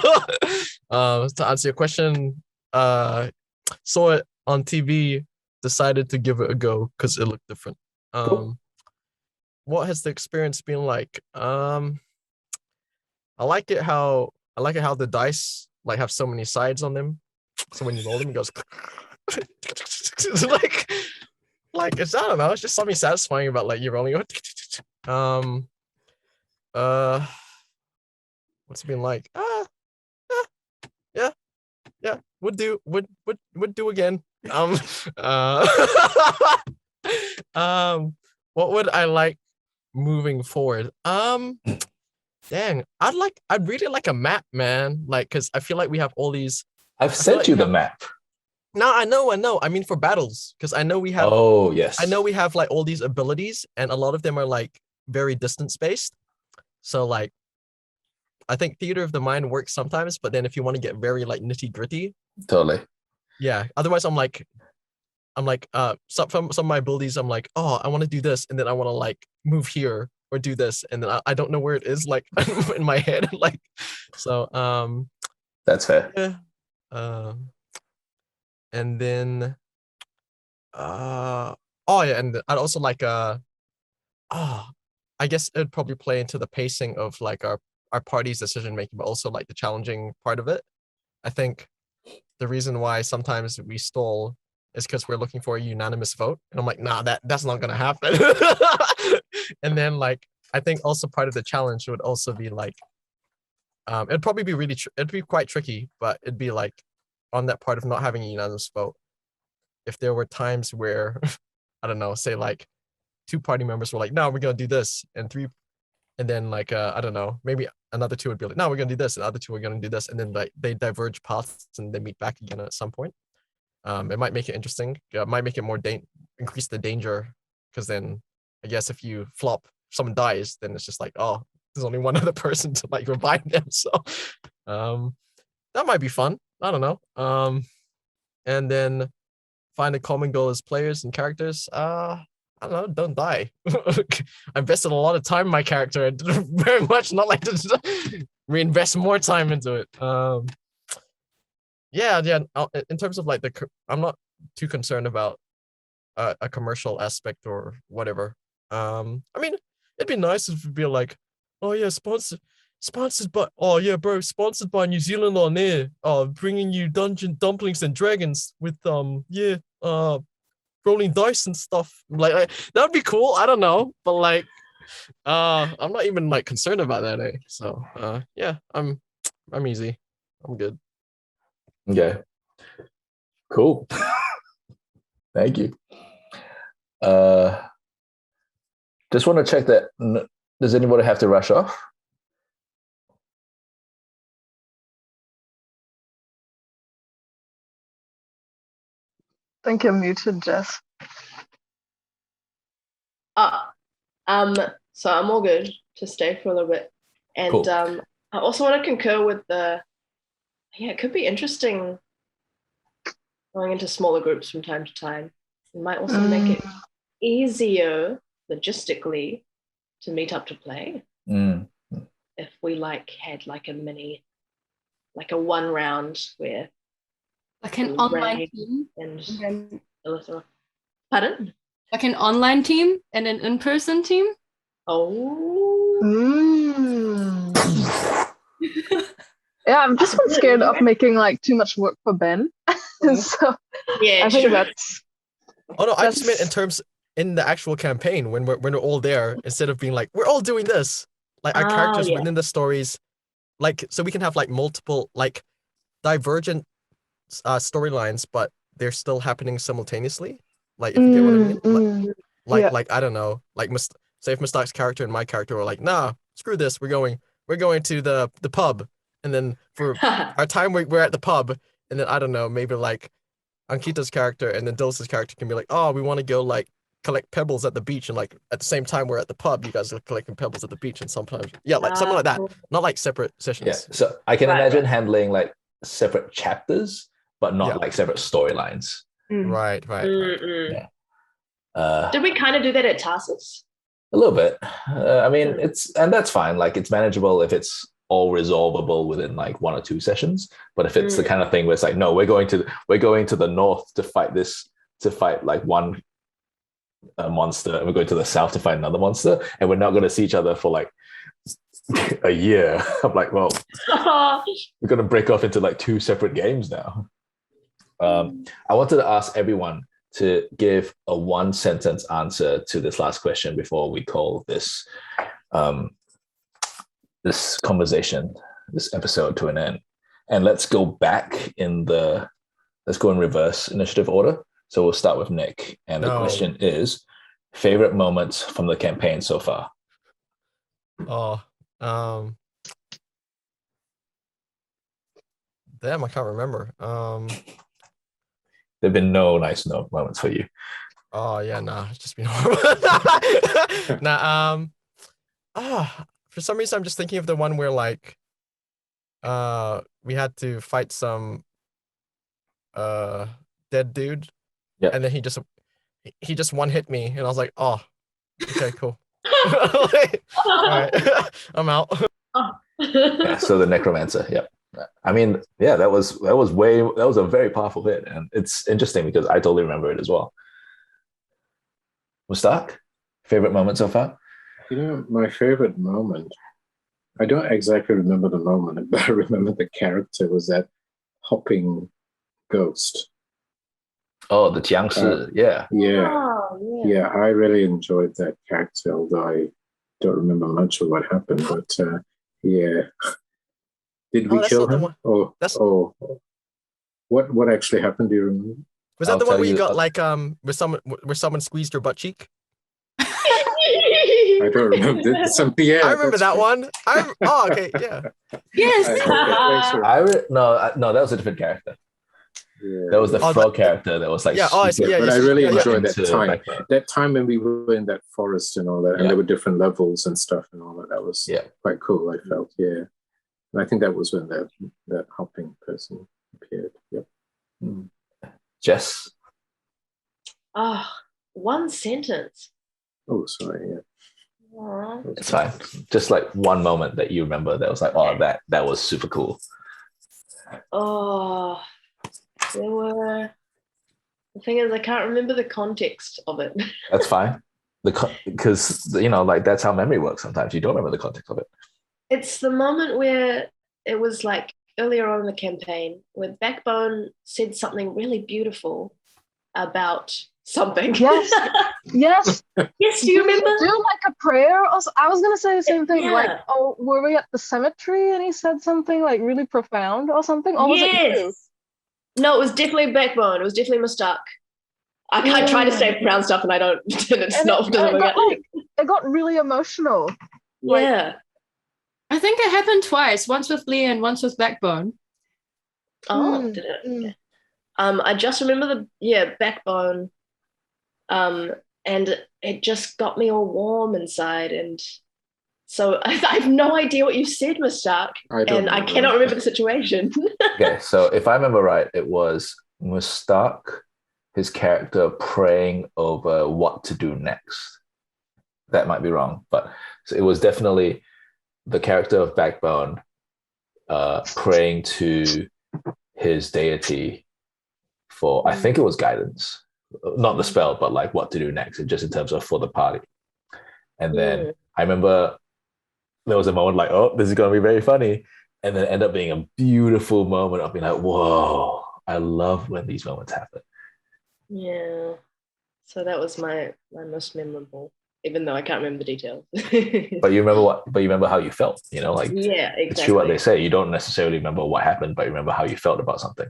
to answer your question, saw it on TV, decided to give it a go because it looked different. Cool. What has the experience been like? I like it how the dice like have so many sides on them. So when you roll them, it goes like it's, I don't know, it's just something satisfying about like you rolling. What's it been like? Yeah, would do again. What would I like moving forward? Dang, I'd really like a map, man. Like, cause I feel like we have all these. I've sent you the map. No, I know. I mean, for battles, because I know we have. Oh yes. I know we have like all these abilities, and a lot of them are like very distance based. So like, I think theater of the mind works sometimes, but then if you want to get very like nitty gritty, Totally. yeah. Otherwise, I'm like, some of my abilities, I'm like, oh, I want to do this, and then I want to like move here or do this, and then I don't know where it is, like in my head, like, so that's fair. Yeah. And then oh yeah, and I'd also like I guess it'd probably play into the pacing of like our party's decision making, but also like the challenging part of it. I think the reason why sometimes we stall is because we're looking for a unanimous vote, and I'm like, nah, that's not gonna happen. And then like I think also part of the challenge would also be like it'd probably be it'd be quite tricky, but it'd be like on that part of not having a unanimous vote. If there were times where I don't know, say like 2 party members were like, no, we're gonna do this, and 3, and then like I don't know, maybe another 2 would be like, no, we're gonna do this, and the other 2 are gonna do this, and then like they diverge paths and they meet back again at some point. It might make it interesting. It might make it more increase the danger, because then I guess if you flop, if someone dies, then it's just like, oh, there's only one other person to like revive them. So that might be fun. I don't know. And then find a common goal as players and characters. I don't know, don't die. I invested a lot of time in my character. I did very much not like to reinvest more time into it. Yeah. In terms of like I'm not too concerned about a commercial aspect or whatever. I mean, it'd be nice if it'd be like, oh yeah, sponsored by, oh yeah, bro, sponsored by New Zealand on air. Bringing you Dumplings and Dragons with rolling dice and stuff. Like that'd be cool. I don't know, but like, I'm not even like concerned about that. So yeah, I'm easy. I'm good. Okay. Cool. Thank you. Just want to check that. Does anybody have to rush off? I think you're muted, Jess. So I'm all good to stay for a little bit. And Cool. I also want to concur with it could be interesting going into smaller groups from time to time. It might also make it easier logistically to meet up to play. If we had a one round where Like an online team and Elizabeth. Pardon? Like an online team and an in-person team? Oh. Yeah, I'm just scared of making like too much work for Ben. So yeah, I think that's. Oh no, I just meant in the actual campaign when we're all there, instead of being like, we're all doing this. Like our characters within the stories, like, so we can have like multiple, like, divergent storylines, but they're still happening simultaneously. Like, if you get what I mean? Like I don't know, like say if Mustaq's character and my character were like, nah, screw this, we're going to the pub, and then for our time we're at the pub, and then I don't know, maybe like Ankita's character and then Dilys' character can be like, oh, we want to go like collect pebbles at the beach, and like at the same time we're at the pub, you guys are collecting pebbles at the beach, and sometimes like something like that, not like separate sessions. Yeah, so I can imagine handling like separate chapters, but not like separate storylines. Right. Yeah. Did we kind of do that at Tarsus? A little bit. I mean, and that's fine. Like, it's manageable if it's all resolvable within like 1 or 2 sessions. But if it's the kind of thing where it's like, no, we're going to the north to fight like one monster, and we're going to the south to fight another monster, and we're not going to see each other for like a year. I'm like, well, we're going to break off into like 2 separate games now. I wanted to ask everyone to give a 1-sentence answer to this last question before we call this this conversation, this episode, to an end. And let's go in reverse initiative order. So we'll start with Nick. And the question is, favorite moments from the campaign so far? Damn, I can't remember. There've been no nice moments for you. Oh yeah, nah, it's just been horrible. For some reason I'm just thinking of the one where like we had to fight some dead dude. Yeah. And then he just one hit me, and I was like, oh, okay, cool. All right. I'm out. Yeah, so the necromancer, yeah. I mean, yeah, that was a very powerful hit, and it's interesting because I totally remember it as well. Mustaq, favorite moment so far? My favorite moment, I don't exactly remember the moment, but I remember the character was that hopping ghost. Oh, the Jiangshi, yeah. Yeah, I really enjoyed that character, although I don't remember much of what happened, but yeah. Did we kill him? What actually happened? Do you remember? Was that the one where you got like where someone squeezed your butt cheek? I don't remember. I remember that one. Okay, yeah. Yes. No, that was a different character. Yeah. That was the frog character that was like, but I really enjoyed that time. That time when we were in that forest and all that, and there were different levels and stuff and all that. That was quite cool, I felt. Yeah. And I think that was when that hopping person appeared. Yep. Jess? One sentence. Oh, sorry. Yeah. It's fine. Just like one moment that you remember that was like, oh, that was super cool. Oh, there were. The thing is, I can't remember the context of it. That's fine. Because like that's how memory works. Sometimes you don't remember the context of it. It's the moment where it was like earlier on in the campaign where Backbone said something really beautiful about something. Yes. Yes. Yes, do you remember? Do like a prayer? Also, I was going to say the same thing. Yeah. Like, were we at the cemetery and he said something like really profound or something? Or was it you? No, it was definitely Backbone. It was definitely Mustaq. I try to say profound stuff and I don't. It got really emotional. Yeah. I think it happened twice, once with Lee and once with Backbone. Oh, did it? I just remember Backbone. And it just got me all warm inside, and So I have no idea what you said, Mustaq, and I cannot remember the situation. Okay, so if I remember right, it was Mustaq, his character praying over what to do next. That might be wrong, but so it was definitely the character of Backbone praying to his deity for, I think it was guidance, not the spell, but like what to do next, just in terms of for the party. And then I remember there was a moment like, oh, this is going to be very funny. And then it ended up being a beautiful moment of being like, whoa, I love when these moments happen. Yeah. So that was my most memorable, even though I can't remember the details. But you remember how you felt, like yeah, exactly. It's true what they say. You don't necessarily remember what happened, but you remember how you felt about something.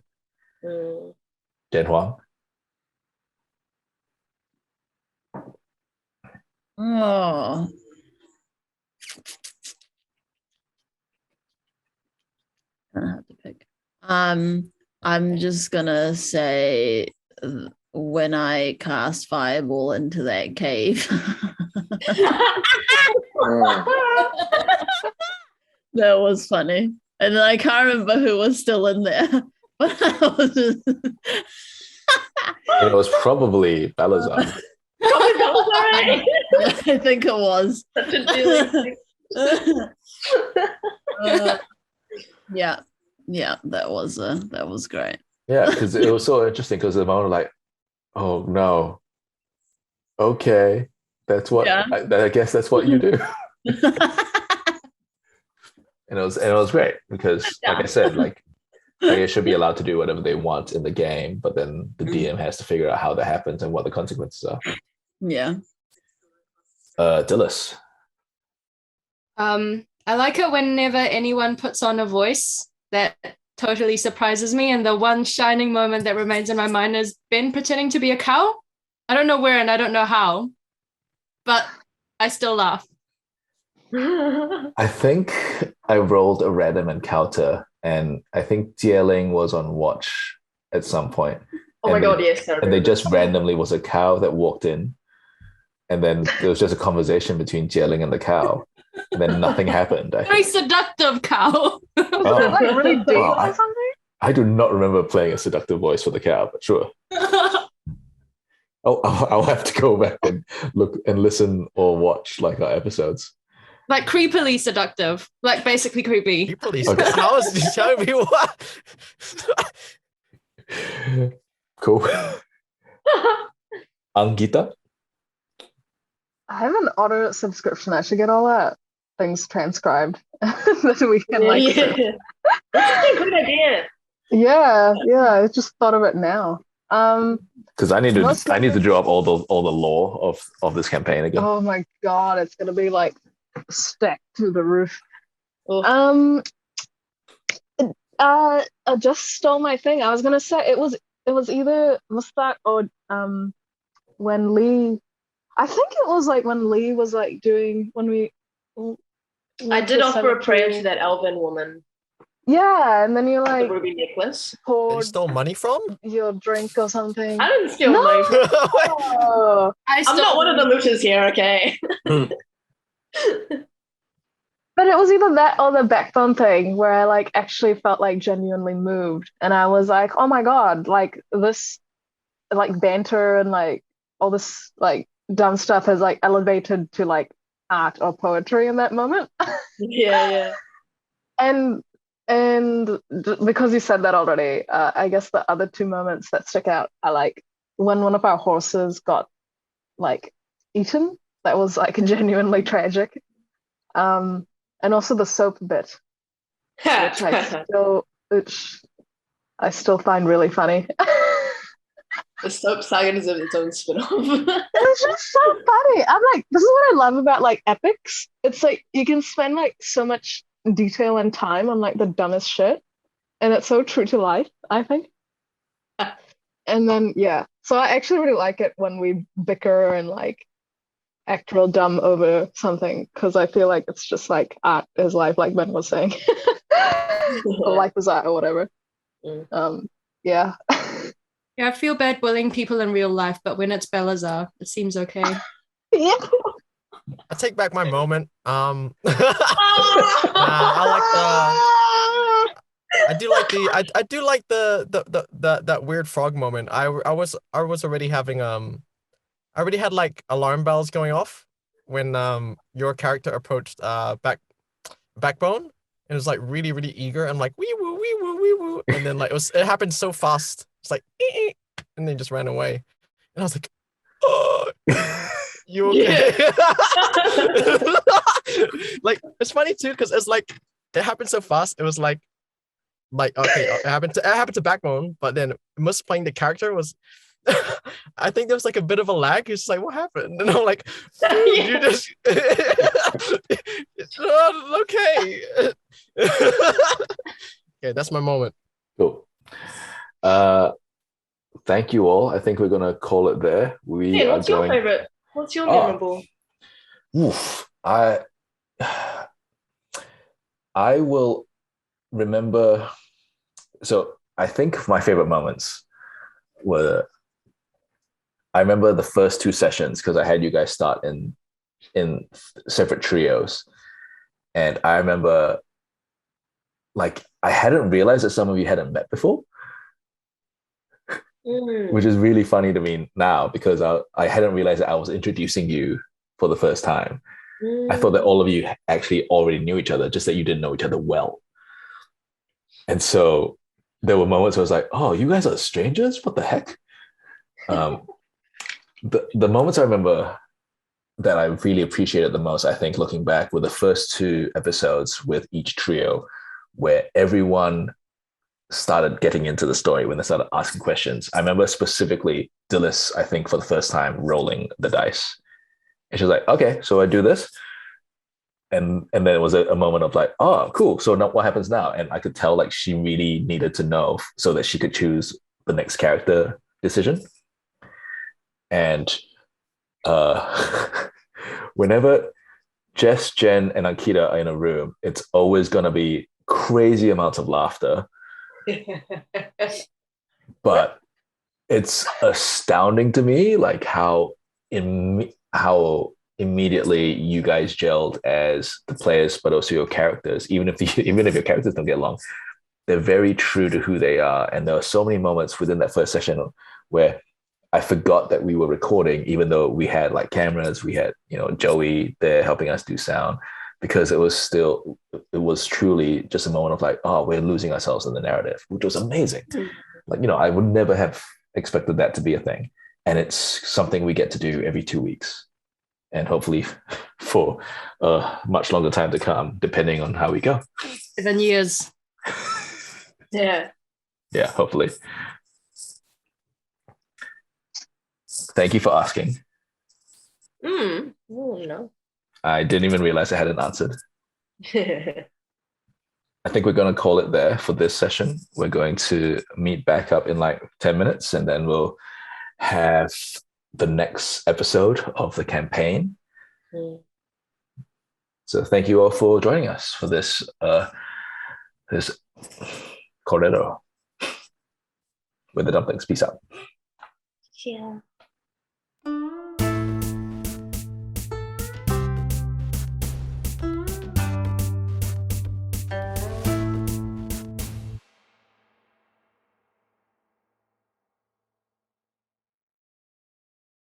Jen Huang? Oh. I have to pick. I'm just gonna say when I cast fireball into that cave. That was funny. And I can't remember who was still in there. But I was just... It was probably Balasar. I think it was. Such a Dilys. Yeah, that was great. Yeah, because it was so interesting because the moment like, oh no, okay, that's what I guess that's what you do. And it was great because, like I said, like players should be allowed to do whatever they want in the game, but then the DM has to figure out how that happens and what the consequences are. Yeah. Dilys. I like it whenever anyone puts on a voice that totally surprises me, and the one shining moment that remains in my mind is Ben pretending to be a cow. I don't know where and I don't know how, but I still laugh. I think I rolled a random encounter, and I think Zie Ling was on watch at some point. Oh my god, yes. And they just randomly was a cow that walked in, and then there was just a conversation between Zie Ling and the cow, and then nothing happened. Very seductive cow. Oh, like really deep or something? I do not remember playing a seductive voice for the cow, but sure. I'll have to go back and look and listen or watch like our episodes. Like creepily seductive, like basically creepy. Creepily seductive. How is you telling me what? Cool. Ankita? I have an auto subscription. I should get all that things transcribed that we can like. Yeah. That's a good idea. Yeah. I just thought of it now. Because I need to draw up all the lore of this campaign again. Oh my god, it's gonna be like stacked to the roof. Oh. I just stole my thing. I was gonna say it was either Mustaq or when Lee. I think it was like when Lee was like doing when we. I did offer a prayer to that elven woman. Yeah, and then you like the ruby necklace. You stole money from? Your drink or something. I didn't steal money. Oh. I'm not one of the looters here, okay? But it was either that or the backbone thing where I like actually felt like genuinely moved, and I was like, oh my god, like this, like banter and like all this like dumb stuff has like elevated to like art or poetry in that moment. Yeah. And because you said that already, I guess the other two moments that stick out are like when one of our horses got like eaten. That was like genuinely tragic. And also the soap bit, which I still find really funny. The soap saga deserves its own spin-off. It's just so funny. I'm like, this is what I love about like epics. It's like you can spend like so much detail and time on like the dumbest shit, and it's so true to life, I think. And then so I actually really like it when we bicker and like act real dumb over something, because I feel like it's just like art is life, like Ben was saying. Or life is art or whatever. Yeah, I feel bad bullying people in real life, but when it's Balasar, it seems okay. Yeah. I take back my moment. I do like the that weird frog moment. I was already having I already had like alarm bells going off when your character approached Backbone, and it was like really really eager and like wee woo wee woo wee woo, and then like it happened so fast. It's like and then just ran away, and I was like, oh, you okay? Like it's funny too because it's like it happened so fast. It was like okay, it happened to Backbone, but then Mus playing the character was. I think there was like a bit of a lag. It's like, what happened? And I'm like, you just okay. Okay, that's my moment. Cool. Thank you all. I think we're gonna call it there. What's your favorite? What's your memorable? Oof. I will remember. So I think my favorite moments were. I remember the first two sessions because I had you guys start in separate trios, and I remember like I hadn't realized that some of you hadn't met before, which is really funny to me now because I hadn't realized that I was introducing you for the first time. I thought that all of you actually already knew each other, just that you didn't know each other well. And so there were moments where I was like, oh, you guys are strangers? What the heck? The moments I remember that I really appreciated the most, I think, looking back, were the first two episodes with each trio, where everyone started getting into the story when they started asking questions. I remember specifically Dilys, I think, for the first time rolling the dice. And she was like, okay, so I do this. And then it was a moment of like, oh, cool. So now what happens now? And I could tell like she really needed to know so that she could choose the next character decision. And whenever Jess, Jen, and Ankita are in a room, it's always going to be crazy amounts of laughter. But it's astounding to me, like how immediately you guys gelled as the players, but also your characters. Even if your characters don't get along, they're very true to who they are. And there are so many moments within that first session where I forgot that we were recording, even though we had like cameras, we had, Joey there helping us do sound, because it was truly just a moment of like, oh, we're losing ourselves in the narrative, which was amazing. Like, I would never have expected that to be a thing. And it's something we get to do every 2 weeks. And hopefully for a much longer time to come, depending on how we go. 7 years. Yeah. Yeah, hopefully. Thank you for asking. Oh, no. I didn't even realize I hadn't answered. I think we're going to call it there for this session. We're going to meet back up in like 10 minutes, and then we'll have the next episode of the campaign. So thank you all for joining us for this corridor with the dumplings. Peace out. Yeah.